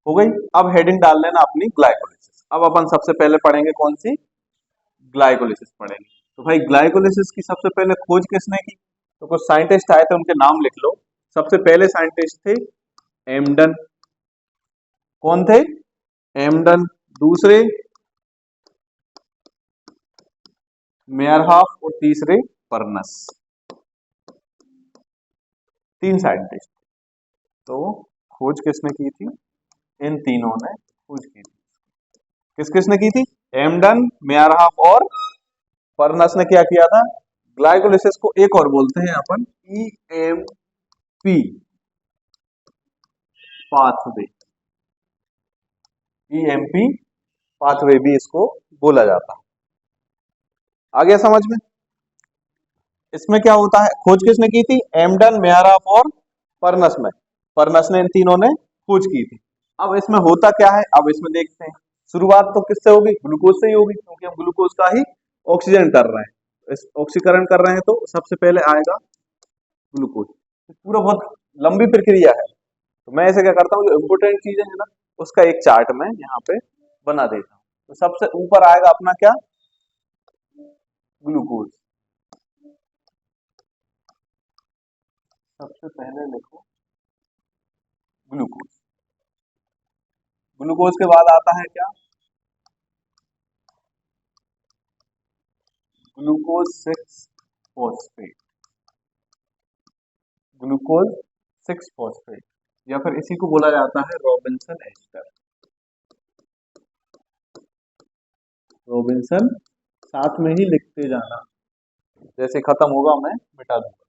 हो गई। अब हेडिंग डाल लेना अपनी ग्लाइकोलिसिस। अब अपन सबसे पहले पढ़ेंगे कौन सी? ग्लाइकोलिसिस पढ़ेंगे। तो भाई ग्लाइकोलिसिस की सबसे पहले खोज किसने की? तो कुछ साइंटिस्ट आए थे, उनके नाम लिख लो। सबसे पहले साइंटिस्ट थे एमडन। कौन थे? एमडन। दूसरे मेयरहाफ और तीसरे परनस। तीन साइंटिस्ट। तो खोज किसने की थी? इन तीनों ने खोज की थी। किस किसने की थी? एमडन, मेयरहाफ और परनस ने क्या किया था? ग्लाइकोलिसिस को एक और बोलते हैं अपन ईएमपी पाथवे। ईएमपी पाथवे भी इसको बोला जाता है। आ गया समझ में? इसमें क्या होता है? खोज किसने की थी? एमडन, मेयरहाफ और परनस में। परनस ने इन तीनों ने खोज की थी। अब इसमें होता क्या है, अब इसमें देखते हैं। शुरुआत तो किससे होगी? ग्लूकोज से ही होगी, क्योंकि हम ग्लूकोज का ही ऑक्सीजन कर रहे हैं, ऑक्सीकरण कर रहे हैं। तो सबसे पहले आएगा ग्लूकोज। पूरा बहुत लंबी प्रक्रिया है। तो मैं ऐसे क्या करता हूँ, जो इम्पोर्टेंट चीजें है ना, उसका एक चार्ट मैं यहाँ पे बना देता हूँ। तो सबसे ऊपर आएगा अपना क्या? ग्लूकोज। सबसे पहले लिखो ग्लूकोज। ग्लूकोज के बाद आता है क्या? Glucose 6 phosphate. ग्लूकोज 6 फॉस्फेट, या फिर इसी को बोला जाता है रॉबिन्सन एस्टर। रॉबिन्सन साथ में ही लिखते जाना, जैसे खत्म होगा मैं मिटा दूंगा।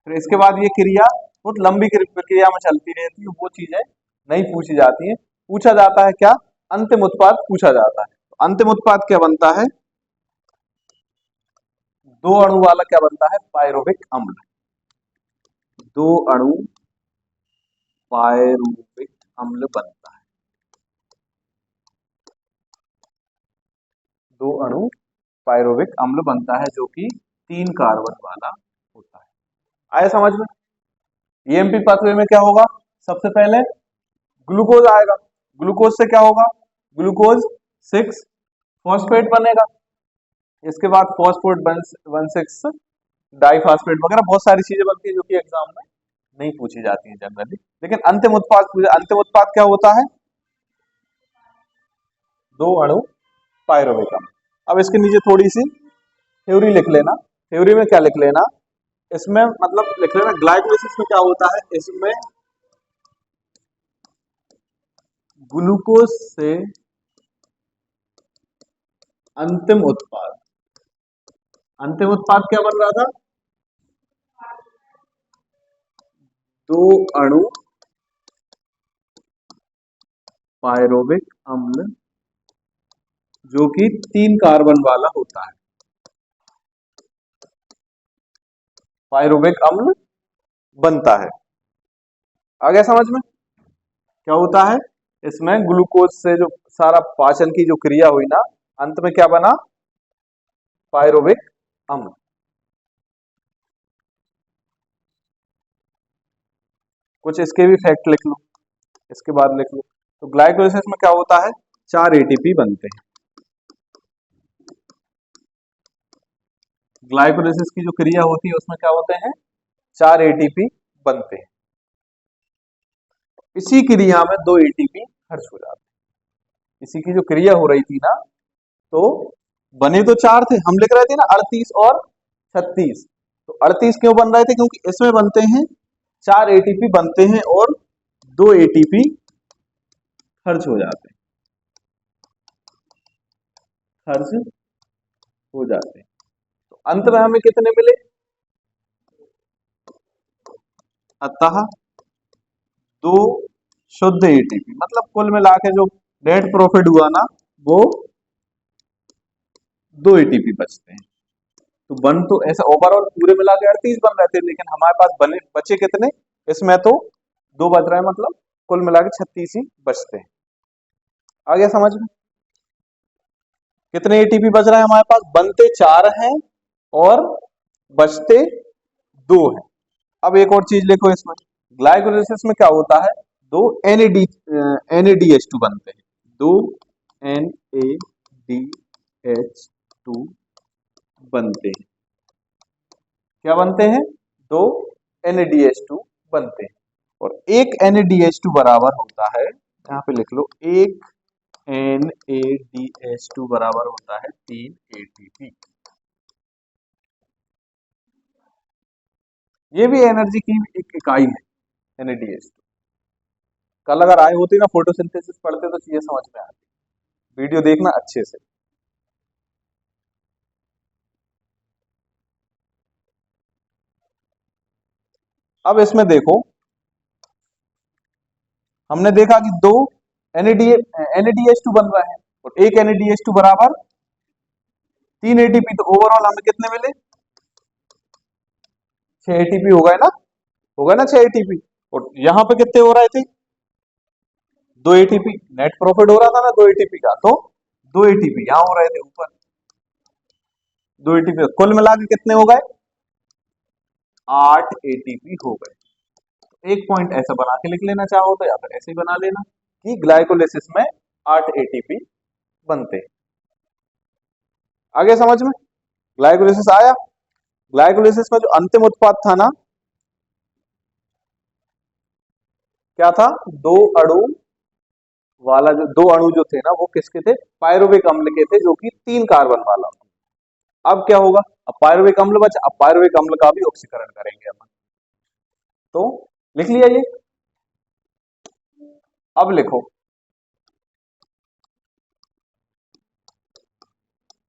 फिर इसके बाद ये क्रिया बहुत लंबी प्रक्रिया में चलती रहती है, वो चीजें नहीं पूछी जाती हैं। पूछा जाता है क्या, अंतिम उत्पाद पूछा जाता है। तो अंतिम उत्पाद क्या बनता है, दो अणु वाला क्या बनता है, पायरुविक अम्ल। दो अणु पायरुविक अम्ल बनता है। दो अणु पायरुविक अम्ल बनता है जो कि 3 कार्बन वाला होता है। आया समझ में। ईएमपी पाथवे में क्या होगा, सबसे पहले ग्लूकोज आएगा, ग्लूकोज से क्या होगा, ग्लूकोज 6 फॉस्फेट बनेगा। इसके बाद फॉस्फेट 1,6 डाइफॉस्फेट वगैरह बहुत सारी चीजें बनती है जो कि एग्जाम में नहीं पूछी जाती है जनरली। लेकिन अंतिम उत्पाद क्या होता है, दो अणु पायरुविक अम्ल। अब इसके नीचे थोड़ी सी थ्योरी लिख लेना। थ्योरी में क्या लिख लेना, इसमें मतलब लिख लेना ग्लाइकोलाइसिस में क्या होता है, इसमें ग्लूकोज से अंतिम उत्पाद, अंतिम उत्पाद क्या बन रहा था, दो अणु पायरुविक अम्ल जो कि 3 कार्बन वाला होता है। पायरुविक अम्ल बनता है। आ गया समझ में। क्या होता है, इसमें ग्लूकोज से जो सारा पाचन की जो क्रिया हुई ना, अंत में क्या बना, पायरुविक अम्ल। कुछ इसके भी फैक्ट लिख लो, इसके बाद लिख लो। तो ग्लाइकोलाइसिस में क्या होता है, 4 एटीपी बनते हैं। ग्लाइकोलाइसिस की जो क्रिया होती है उसमें क्या होते हैं, 4 एटीपी बनते हैं। इसी क्रिया में 2 एटीपी खर्च हो जाते हैं। इसी की जो क्रिया हो रही थी ना, तो बने तो 4 थे, हम लिख रहे थे ना 38 और 36। तो 38 क्यों बन रहे थे, क्योंकि इसमें बनते हैं 4 एटीपी बनते हैं और 2 एटीपी खर्च हो जाते हैं, खर्च हो जाते हैं। तो अंत में हमें कितने मिले, अतः 2 शुद्ध एटीपी, मतलब कुल मिला के जो नेट प्रॉफिट हुआ ना, वो 2 एटीपी बचते हैं। तो बन तो ऐसा ओवरऑल पूरे मिला के 38 बन रहे थे, लेकिन हमारे पास बने बचे कितने, इसमें तो 2 बच रहे हैं, मतलब कुल मिला के 36 ही बचते हैं। आ गया समझ में। कितने एटीपी बच रहे हैं हमारे पास, बनते 4 हैं और बचते 2 हैं। अब एक और चीज लिखो इसमें, ग्लाइकोलाइसिस में क्या होता है, दो NADH2 बनते हैं, दो NADH2 बनते हैं। क्या बनते हैं, दो NADH2 बनते हैं। और एक NADH2 बराबर होता है, यहां पे लिख लो, एक NADH2 बराबर होता है 3 ATP। ये भी एनर्जी की एक इकाई है NADH2। कल अगर आए होती ना फोटोसिंथेसिस पढ़ते तो चीजें समझ में आती। वीडियो देखना अच्छे से। अब इसमें देखो, हमने देखा कि दो NADH2 बन रहा है और एक NADH2 बराबर 3 ATP। तो ओवरऑल हमें कितने मिले, 6 ATP हो गए ना, हो गए ना 6 ATP। और यहाँ पे कितने हो रहे थे, 2 ATP। नेट प्रॉफिट हो रहा था ना 2 ATP का, तो 2 ATP यहाँ हो रहे थे ऊपर, 2 ATP कुल मिला के कितने हो गए, 8 ATP हो गए। एक पॉइंट ऐसा बना के लिख लेना चाहो तो, या फिर ऐसे ही बना लेना कि ग्लाइकोलाइसिस में 8 ATP बनते हैं। आगे समझ में। ग्लाइकोलाइसिस आया। ग्लाइकोलाइसिस में जो अंतिम उत्पाद था ना, क्या था, दो अणु वाला, जो 2 अणु जो थे ना, वो किसके थे, पायरुविक अम्ल के थे, जो कि 3 कार्बन वाला। अब क्या होगा, अब पायरुविक अम्ल बचा, अब पायरुविक अम्ल का भी ऑक्सीकरण करेंगे अपन। तो लिख लिया ये। अब लिखो,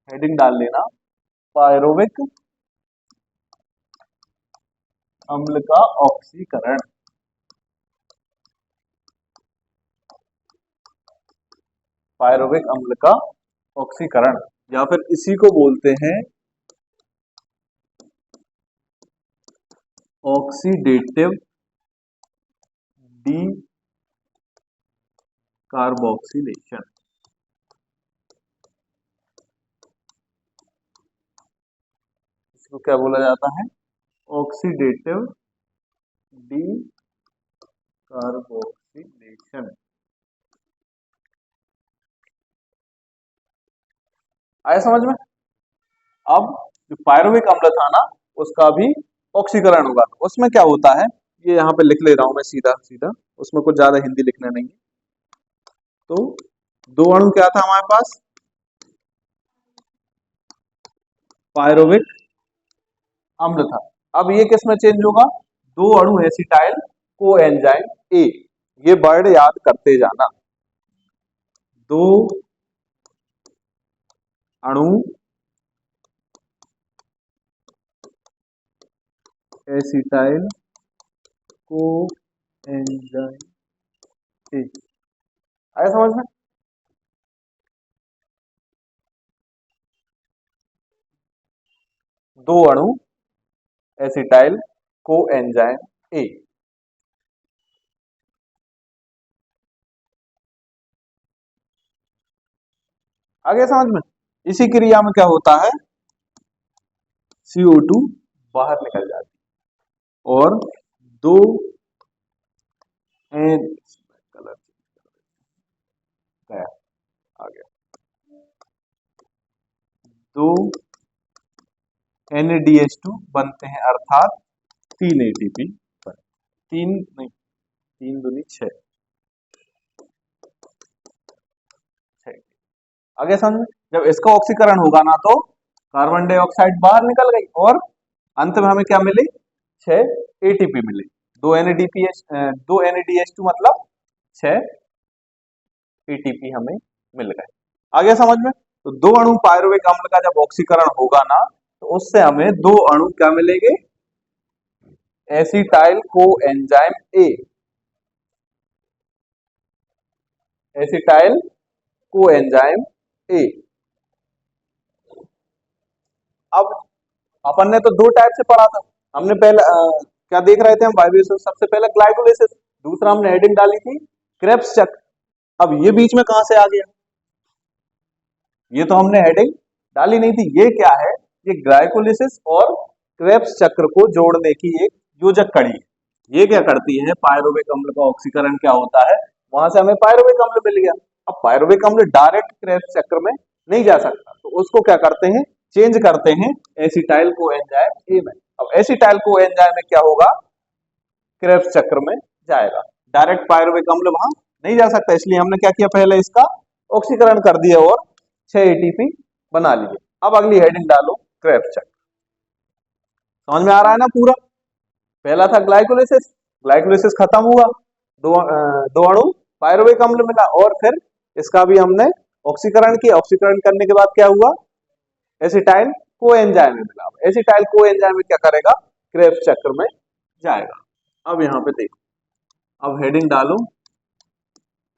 हेडिंग डाल लेना, पायरोविक अम्ल का ऑक्सीकरण। पायरोविक अम्ल का ऑक्सीकरण, या फिर इसी को बोलते हैं ऑक्सीडेटिव डी कार्बोक्सिलेशन। इसको क्या बोला जाता है? Oxidative D carboxylation. आया समझ में? अब जो पायरुविक अम्ल था ना, उसका भी ऑक्सीकरण होगा। उसमें क्या होता है, ये यहाँ पे लिख ले रहा हूं मैं सीधा सीधा, उसमें कुछ ज्यादा हिंदी लिखना नहीं है। तो दो अणु क्या था हमारे पास, पायरुविक अम्ल था। अब ये किस में चेंज होगा, दो अणु एसिटाइल को एंजाइम ए, ये वर्ड याद करते जाना। दो अणु एसिटाइल को एंजाइम ए, आया समझ में? दो अणु एसिटाइल को एंजाइम ए। आगे समझ में? इसी क्रिया में क्या होता है, CO2 बाहर निकल जाती है और दो एन, कलर गया, आ गया, दो NaDH2 बनते हैं, अर्थात 3 ATP। तीन नहीं, 3 दूनी 6। आगे समझ, जब इसका ऑक्सीकरण होगा ना तो कार्बन डाइऑक्साइड बाहर निकल गई और अंत में हमें क्या मिली, 6 ATP मिली। दो NaDH2 मतलब 6 ATP हमें मिल गए। आगे समझ में? तो दो अणु पायरुविक अम्ल का जब ऑक्सीकरण होगा ना, तो उससे हमें दो अणु क्या मिलेंगे, acetyl co enzyme A. Acetyl co enzyme A. अब अपन ने तो दो टाइप से पढ़ा था। हमने पहले क्या देख रहे थे हम, वाइब्रेशन, सबसे पहले ग्लाइकोलाइसिस, दूसरा हमने हेडिंग डाली थी क्रेब्स चक्र। अब ये बीच में कहां से आ गया, ये तो हमने हेडिंग डाली नहीं थी। ये क्या है, ये ग्लाइकोलाइसिस और क्रेब्स चक्र को जोड़ने की एक योजक कड़ी है। ये क्या करती है, पायरुविक अम्ल का ऑक्सीकरण क्या होता है, वहां से हमें पायरुविक अम्ल मिल गया। अब पायरुविक अम्ल डायरेक्ट क्रेब्स चक्र में नहीं जा सकता, तो उसको क्या करते हैं, चेंज करते हैं एसिटाइल को एंजाइम ए में। अब एसिटाइल को एंजाइम में क्या होगा, क्रेब्स चक्र में जाएगा। डायरेक्ट पायरुविक अम्ल वहां नहीं जा सकता, इसलिए हमने क्या किया, पहले इसका ऑक्सीकरण कर दिया और 6 ATP बना लिए। अब अगली हेडिंग डालो, क्रेब्स चक्र। समझ में आ रहा है ना पूरा? पहला था ग्लाइकोलाइसिस, ग्लाइकोलाइसिस खत्म हुआ, दो अणु पायरुविक अम्ल मिला और फिर इसका भी हमने ऑक्सीकरण किया। ऑक्सीकरण करने के बाद क्या हुआ, एसिटाइल को एंजाइम में मिला। एसिटाइल को एंजाइम में क्या करेगा, क्रेब्स चक्र में जाएगा। अब यहां पे देखो, अब हेडिंग डालो,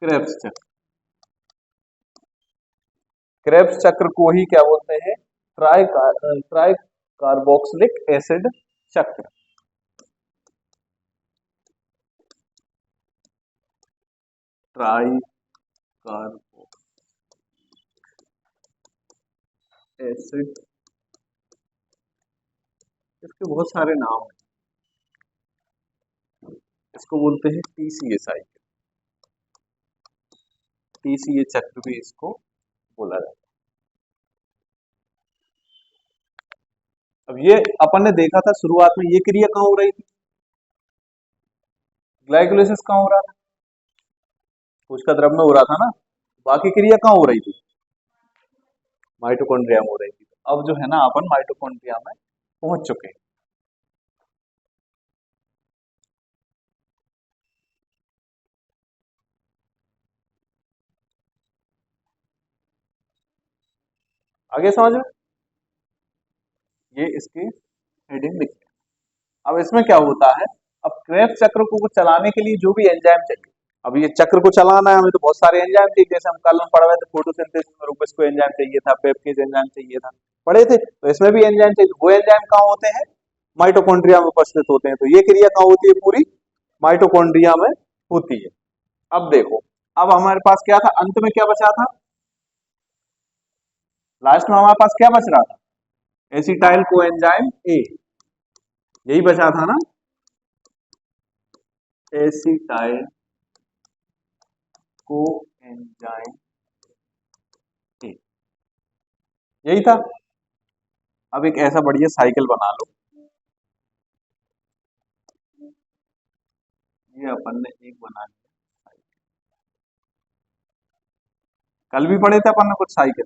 क्रेब्स चक्र। क्रेब्स चक्र को ही क्या बोलते हैं, ट्राई कार्बोक्सिलिक एसिड चक्र। ट्राई कार्बोक्सिलिक एसिड, इसके बहुत सारे नाम हैं। इसको बोलते हैं TCA साइकिल, TCA चक्र भी इसको बोला जाता है। अब ये अपन ने देखा था शुरुआत में, ये क्रिया कहाँ हो रही थी, ग्लाइकोलाइसिस कहाँ हो रहा था, कोशिका द्रव में हो रहा था ना। बाकी क्रिया कहाँ हो रही थी, माइटोकॉन्ड्रिया में हो रही थी। अब जो है ना, अपन माइटोकॉन्ड्रिया में पहुंच चुके हैं। आगे समझ में, ये इसकी हेडिंग लिखी है। अब इसमें क्या होता है, अब क्रेब्स चक्र को चलाने के लिए जो भी एंजाइम चाहिए, अब ये चक्र को चलाना है हमें तो बहुत सारे एंजाइम चाहिए, जैसे हम कल में पढ़ रहे थे फोटोसिंथेसिस में रूबिस को एंजाइम चाहिए था, पेप्टेज एंजाइम चाहिए था, पढ़े थे, तो इसमें भी एंजाइम चाहिए। वो एंजाइम कहाँ होते हैं, माइटोकॉन्ड्रिया में उपस्थित होते हैं। तो ये क्रिया कहाँ होती है, पूरी माइटोकॉन्ड्रिया में होती है। अब देखो, अब हमारे पास क्या था, अंत में क्या बचा था, लास्ट में हमारे पास क्या बच रहा था, एसिटाइल कोएंजाइम ए, यही बचा था ना, एसिटाइल कोएंजाइम ए, यही था। अब एक ऐसा बढ़िया साइकिल बना लो, ये अपन ने एक बना लिया, कल भी पढ़े थे अपन ने कुछ साइकिल,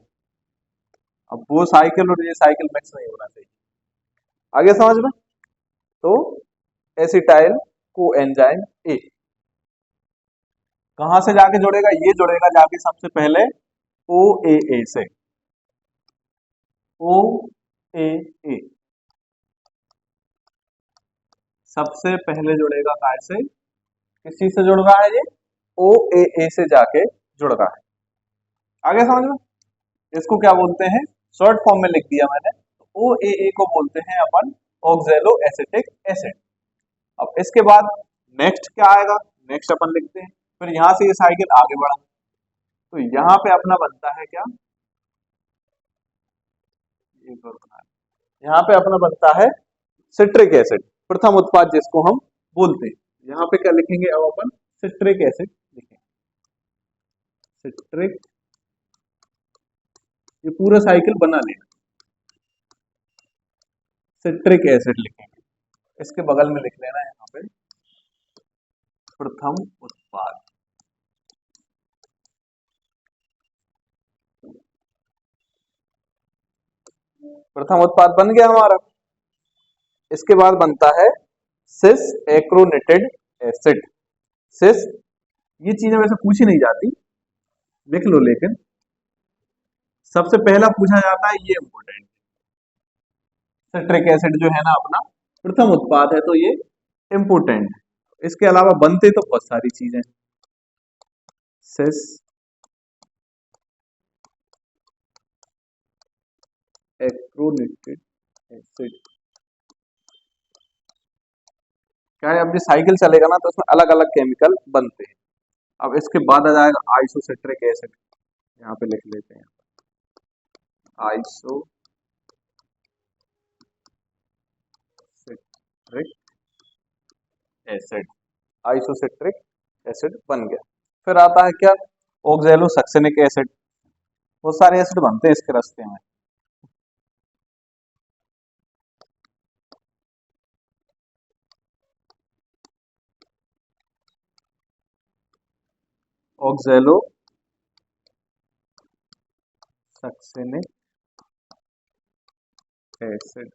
अब वो साइकिल और ये साइकिल मिक्स नहीं होना चाहिए। आगे समझ में, तो एसिटाइल को एंजाइम ए कहां से जाके जुड़ेगा, ये जुड़ेगा जाके सबसे पहले ओ ए से, ओ ए सबसे पहले जुड़ेगा, काय से, किस चीज से जुड़ रहा है ये, ओ ए से जाके जुड़ रहा है। आगे समझ में, इसको क्या बोलते हैं, शॉर्ट फॉर्म में लिख दिया मैंने, ओ ए को बोलते हैं अपन ऑक्सैलो एसिटिक एसिड। अब इसके बाद नेक्स्ट क्या आएगा, नेक्स्ट अपन लिखते हैं, फिर यहां से ये साइकिल आगे बढ़ा, तो यहां पे अपना बनता है क्या, यहाँ पे अपना बनता है सिट्रिक एसिड, प्रथम उत्पाद जिसको हम बोलते हैं। यहाँ पे क्या लिखेंगे अब अपन, सिट्रिक एसिड लिखेंगे, सिट्रिक, ये पूरा साइकिल बना लेना, सिट्रिक एसिड लिखेंगे, इसके बगल में लिख लेना है यहाँ पे प्रथम उत्पाद, प्रथम उत्पाद बन गया हमारा। इसके बाद बनता है सिस एक्रोनेटेड एसिड, सिस, ये चीजें वैसे पूछी नहीं जाती, लिख लो, लेकिन सबसे पहला पूछा जाता है, ये इंपॉर्टेंट, सिट्रिक एसिड जो है ना अपना प्रथम उत्पाद है, तो ये इंपोर्टेंट है। इसके अलावा बनते तो बहुत सारी चीजें, सिस एक्रोनेटेड एसिड, क्या है, अब ये साइकिल चलेगा ना तो उसमें अलग अलग केमिकल बनते हैं। अब इसके बाद आ जाएगा आइसोसिट्रिक एसिड, यहाँ पे लिख लेते हैं आइसोसिट्रिक एसिड, आइसोसिट्रिक एसिड बन गया। फिर आता है क्या, ऑक्सैलो सक्सेनिक एसिड, बहुत सारे एसिड बनते हैं इसके रास्ते में, oxalo succinic acid,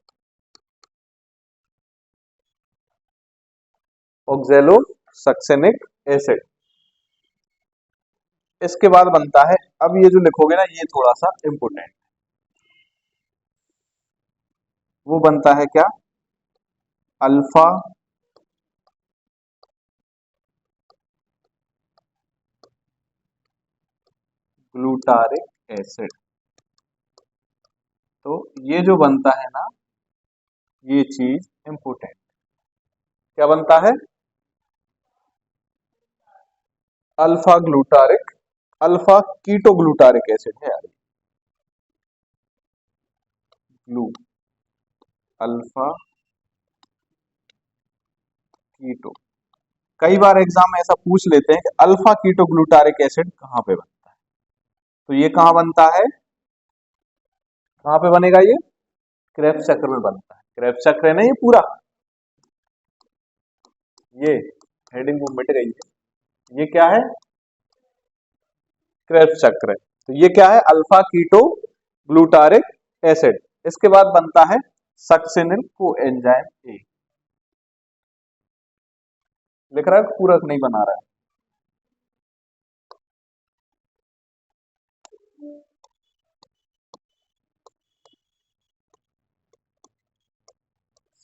oxalo succinic acid. इसके बाद बनता है, अब ये जो लिखोगे ना ये थोड़ा सा इंपोर्टेंट, वो बनता है क्या, अल्फा ग्लूटारिक एसिड। तो ये जो बनता है ना, ये चीज इंपोर्टेंट, क्या बनता है, alpha glutaric, alpha keto glutaric acid है यार, ग्लू, अल्फा कीटो, कई बार एग्जाम में ऐसा पूछ लेते हैं कि अल्फा कीटो ग्लूटारिक एसिड कहाँ पे बनता है, तो ये कहाँ बनता है, कहाँ पे बनेगा ये, क्रेब्स चक्र में बनता है, क्रेब्स चक्र है ना ये पूरा, ये हेडिंग वो मिट गई है, ये क्या है, क्रेब्स चक्र है। तो ये क्या है, अल्फा कीटो ग्लूटारिक एसिड। इसके बाद बनता है सक्सिनिल को एंजाइम ए, लिख रहा है पूरा नहीं बना रहा है,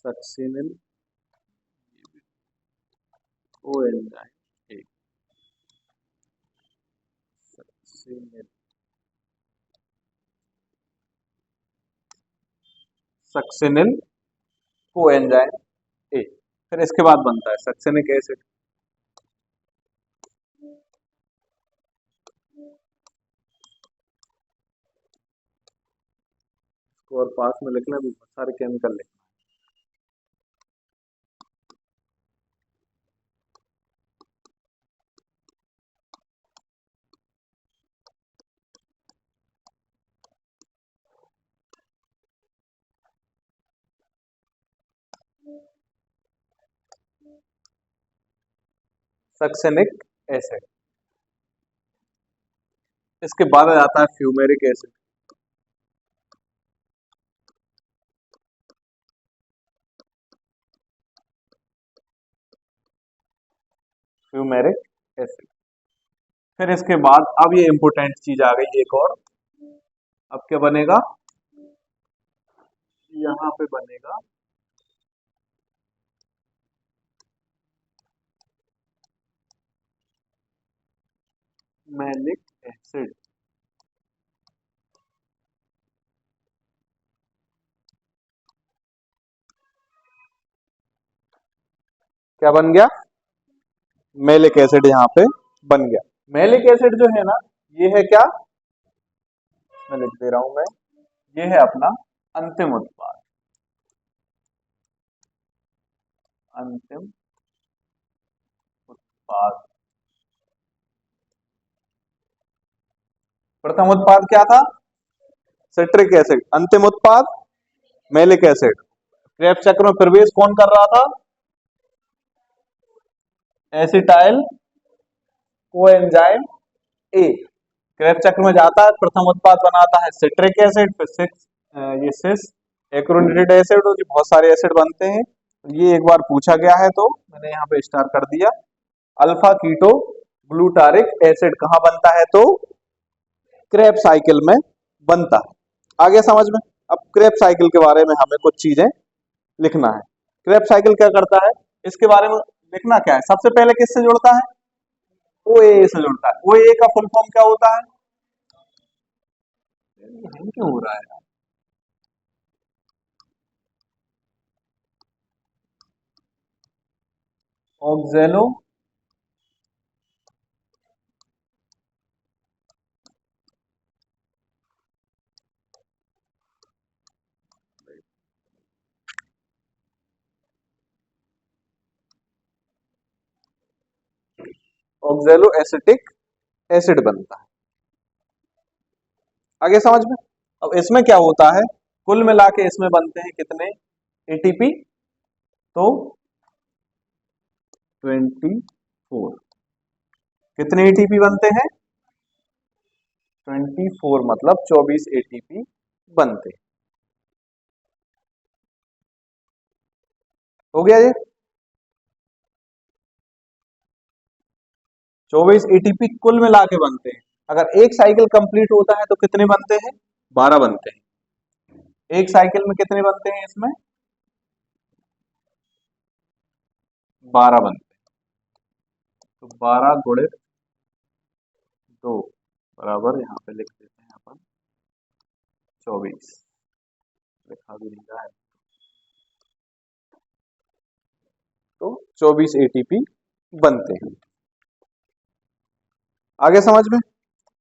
सक्सिनिल को एंजाइम ए, सक्सिनिल सक्सिनिल को एंजाइम ए। फिर इसके बाद बनता है सक्सेनिक एसिड। और पास में लिखना भी बहुत सारे केमिकल लिखना। Succinic acid. इसके बाद आता है फ्यूमेरिक एसिड। Fumaric acid. फिर इसके बाद अब ये इंपोर्टेंट चीज आ गई एक और। अब क्या बनेगा, यहां पे बनेगा मैलिक एसिड। क्या बन गया, मैलिक एसिड यहां पे बन गया। मैलिक एसिड जो है ना, ये है क्या, मैं लिख दे रहा हूं मैं, ये है अपना अंतिम उत्पाद। अंतिम उत्पाद। प्रथम उत्पाद क्या था, सिट्रिक एसिड। अंतिम उत्पाद मैलिक एसिड। क्रेब्स चक्र में प्रवेश कौन कर रहा था, एसिटाइल कोएंजाइम ए। क्रेब्स चक्र में जाता है, प्रथम उत्पाद बनाता है सिट्रिक एसिड, फिर ये सिस एक्रोनिटेड एसिड, और बहुत सारे एसिड बनते हैं। ये एक बार पूछा गया है तो मैंने यहाँ पे स्टार कर दिया। अल्फा कीटो ग्लूटारिक एसिड कहाँ बनता है, तो क्रेब्स साइकिल में बनता है। आगे समझ में। अब क्रेब्स साइकिल के बारे में हमें कुछ चीजें लिखना है। क्रेब्स साइकिल क्या करता है, इसके बारे में लिखना क्या है, सबसे पहले किससे जुड़ता है, ओए से जुड़ता है। ओए का फुल फॉर्म क्या होता है, ये क्यों हो रहा है, ऑक्जेलो ऑक्जेलो एसिटिक एसिड बनता है। आगे समझ में। अब इसमें क्या होता है, कुल मिला के इसमें बनते हैं कितने एटीपी, तो 24। कितने एटीपी बनते हैं, 24, मतलब 24 एटीपी बनते हैं। हो गया ये, 24 एटीपी कुल मिला के बनते हैं। अगर एक साइकिल कंप्लीट होता है तो कितने बनते हैं, 12 बनते हैं। एक साइकिल में कितने बनते हैं, इसमें 12 बनते हैं। तो 12 गुणे 2 बराबर, यहाँ पे लिख देते हैं अपन 24, लिखा भी नहीं रहा है, तो 24 एटीपी बनते हैं। आगे समझ में।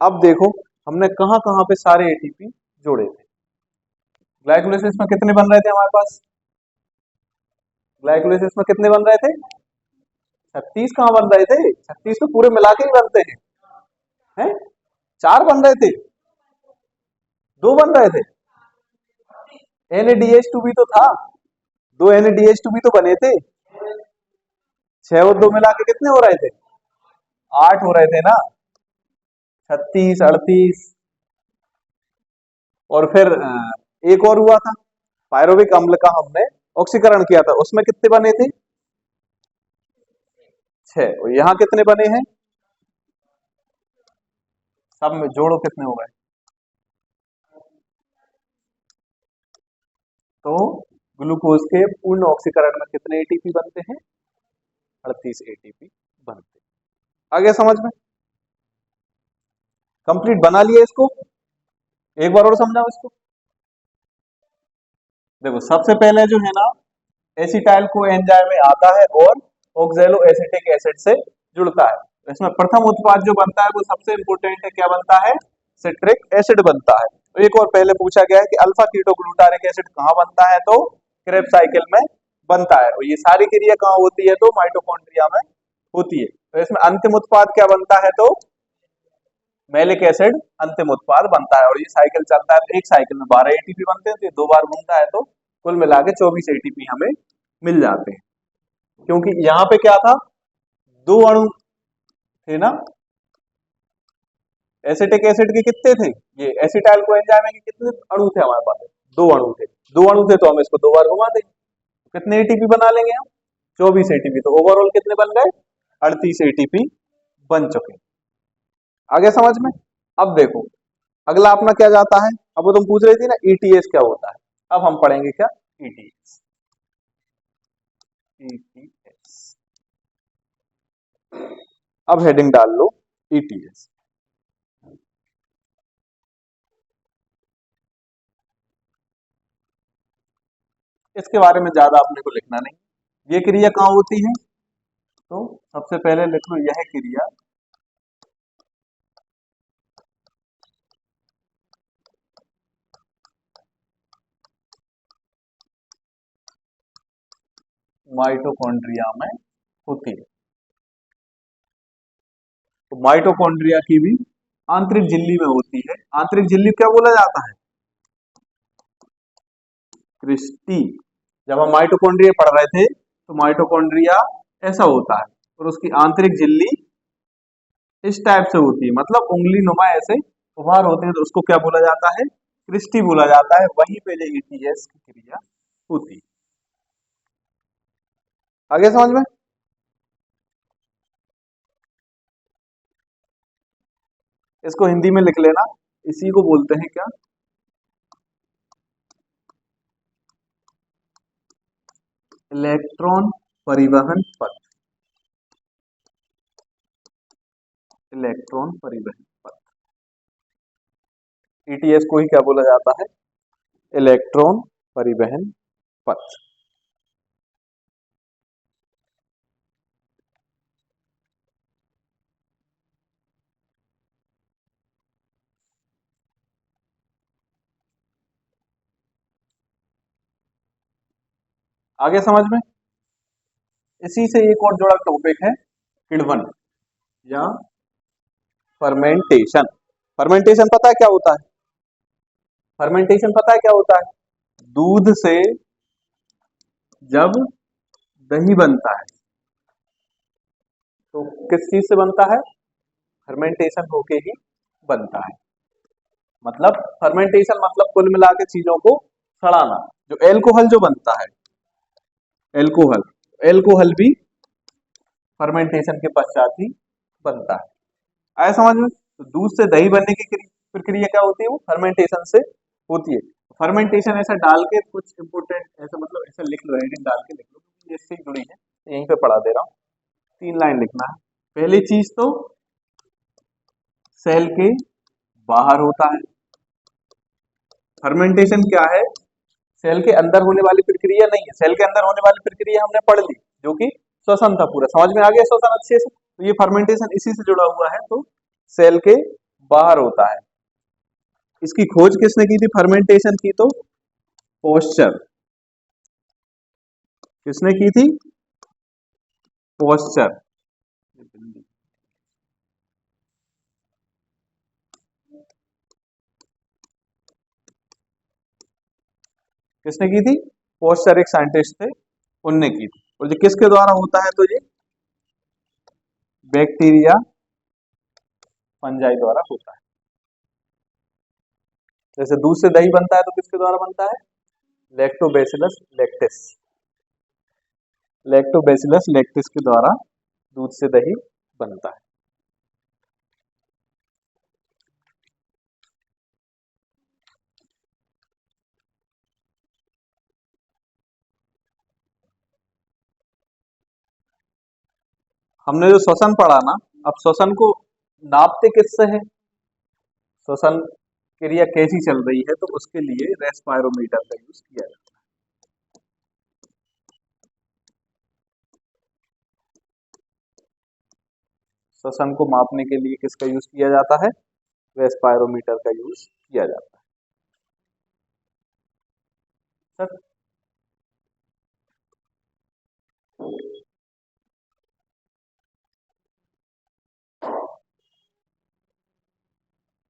अब देखो हमने कहां कहां पे सारे एटीपी जोड़े थे। ग्लाइकोलाइसिस में कितने बन रहे थे हमारे पास, ग्लाइकोलाइसिस में कितने बन रहे थे, 36 कहां बन रहे थे, 36 तो पूरे मिला के ही बनते हैं। 4 बन रहे थे, 2 बन रहे थे, NADH2 भी तो था, 2 NADH2 भी तो बने थे। 6 और 2 मिला के कितने हो रहे थे, 8 हो रहे थे ना, 36, 38। और फिर एक और हुआ था, पायरोविक अम्ल का हमने ऑक्सीकरण किया था, उसमें कितने बने थे, 6। और यहाँ कितने बने हैं, सब में जोड़ो कितने हो गए, तो ग्लूकोज के पूर्ण ऑक्सीकरण में कितने एटीपी बनते हैं? 38 एटीपी बनते हैं। आगे समझ में? कंप्लीट बना लिया इसको? एक बार और समझाओ इसको। देखो सबसे पहले जो है ना, एसिटाइल को एंजाइम में आता है और ऑक्सैलो एसिटिक एसिड से जुड़ता है। इसमें प्रथम उत्पाद जो बनता है वो सबसे इंपोर्टेंट है, क्या बनता है? सिट्रिक एसिड बनता है। तो एक और पहले पूछा गया है कि अल्फा कीटोग्लूटारिक एसिड कहाँ बनता है? तो क्रेब्स साइकिल में बनता है। और ये सारी क्रिया कहाँ होती है? तो माइटोकॉन्ड्रिया में होती है। तो इसमें अंतिम उत्पाद क्या बनता है? तो मैलिक एसिड अंतिम उत्पाद बनता है। और ये साइकिल चलता है तो एक साइकिल में 12 एटीपी बनते हैं, तो ये 2 बार घूमता है तो कुल मिला के 24 एटीपी हमें मिल जाते हैं। क्योंकि यहाँ पे क्या था, 2 अणु थे ना, एसिटिक एसिड के कितने थे? ये एसिटाइल को एंजाइम के कितने अणु थे हमारे पास? 2 अणु थे। 2 अणु थे तो हम इसको 2 बार घुमा देंगे, तो कितने एटीपी बना लेंगे हम? 24 एटीपी। तो ओवरऑल कितने बन गए? 38 एटीपी बन चुके। आगे समझ में? अब देखो अगला अपना क्या जाता है। अब वो तुम पूछ रही थी ना ईटीएस क्या होता है, अब हम पढ़ेंगे क्या? ईटीएस। ईटीएस, अब हेडिंग डाल लो ईटीएस। इसके बारे में ज्यादा अपने को लिखना नहीं। ये क्रिया कहाँ होती है? तो सबसे पहले लिख लो यह क्रिया माइटोकॉन्ड्रिया में होती है। तो माइटोकॉन्ड्रिया की भी आंतरिक झिल्ली में होती है। आंतरिक झिल्ली क्या बोला जाता है? क्रिस्टी। जब हम माइटोकॉन्ड्रिया पढ़ रहे थे तो माइटोकॉन्ड्रिया ऐसा होता है और उसकी आंतरिक झिल्ली इस टाइप से होती है, मतलब उंगली नुमा ऐसे उभार होते हैं, तो उसको क्या बोला जाता है? क्रिस्टी बोला जाता है। वहीं पे जो ईटीएस की क्रिया होती है। आगे समझ में? इसको हिंदी में लिख लेना, इसी को बोलते हैं क्या? इलेक्ट्रॉन परिवहन पथ। इलेक्ट्रॉन परिवहन पथ, ईटीएस को ही क्या बोला जाता है? इलेक्ट्रॉन परिवहन पथ। आगे समझ में? इसी से एक और जुड़ा टॉपिक है किण्वन या फर्मेंटेशन। फर्मेंटेशन पता है क्या होता है? फर्मेंटेशन पता है क्या होता है? दूध से जब दही बनता है तो किस चीज से बनता है? फर्मेंटेशन होके ही बनता है। मतलब फर्मेंटेशन मतलब कुल मिला के चीजों को सड़ाना। जो एल्कोहल जो बनता है, एल्कोहल, एल्कोहल भी फर्मेंटेशन के पश्चात ही बनता है। आया समझ में? तो दूध से दही बनने की प्रक्रिया क्या होती है? वो फर्मेंटेशन से होती है। फर्मेंटेशन ऐसा डाल के कुछ इंपोर्टेंट ऐसा, मतलब ऐसा लिख लो, हेडिंग डाल के लिख लो क्योंकि ये इससे जुड़ी है, यहीं पे पढ़ा दे रहा हूँ। 3 लाइन लिखना है। पहली चीज तो सेल के बाहर होता है। फर्मेंटेशन क्या है? सेल के अंदर होने वाली प्रक्रिया नहीं है। सेल के अंदर होने वाली प्रक्रिया हमने पढ़ ली, जो कि श्वसन था। पूरा समझ में आ गया श्वसन अच्छे से? तो ये फर्मेंटेशन इसी से जुड़ा हुआ है, तो सेल के बाहर होता है। इसकी खोज किसने की थी फर्मेंटेशन की? तो पोस्चर। किसने की थी? पोस्चर। किसने की थी? पोस्चर एक साइंटिस्ट थे, उनने की थी। और ये किसके द्वारा होता है? तो ये बैक्टीरिया फंजाई द्वारा होता है। जैसे दूध से दही बनता है तो किसके द्वारा बनता है? Lactobacillus lactis. लैक्टोबैसिलस लैक्टिस के द्वारा दूध से दही बनता है। हमने जो श्वसन पढ़ा ना, अब श्वसन को नापते किससे है, श्वसन क्रिया कैसी चल रही है, तो उसके लिए रेस्पायरोमीटर का यूज किया जाता है। श्वसन को मापने के लिए किसका यूज किया जाता है, रेस्पायरोमीटर का यूज किया जाता है। सर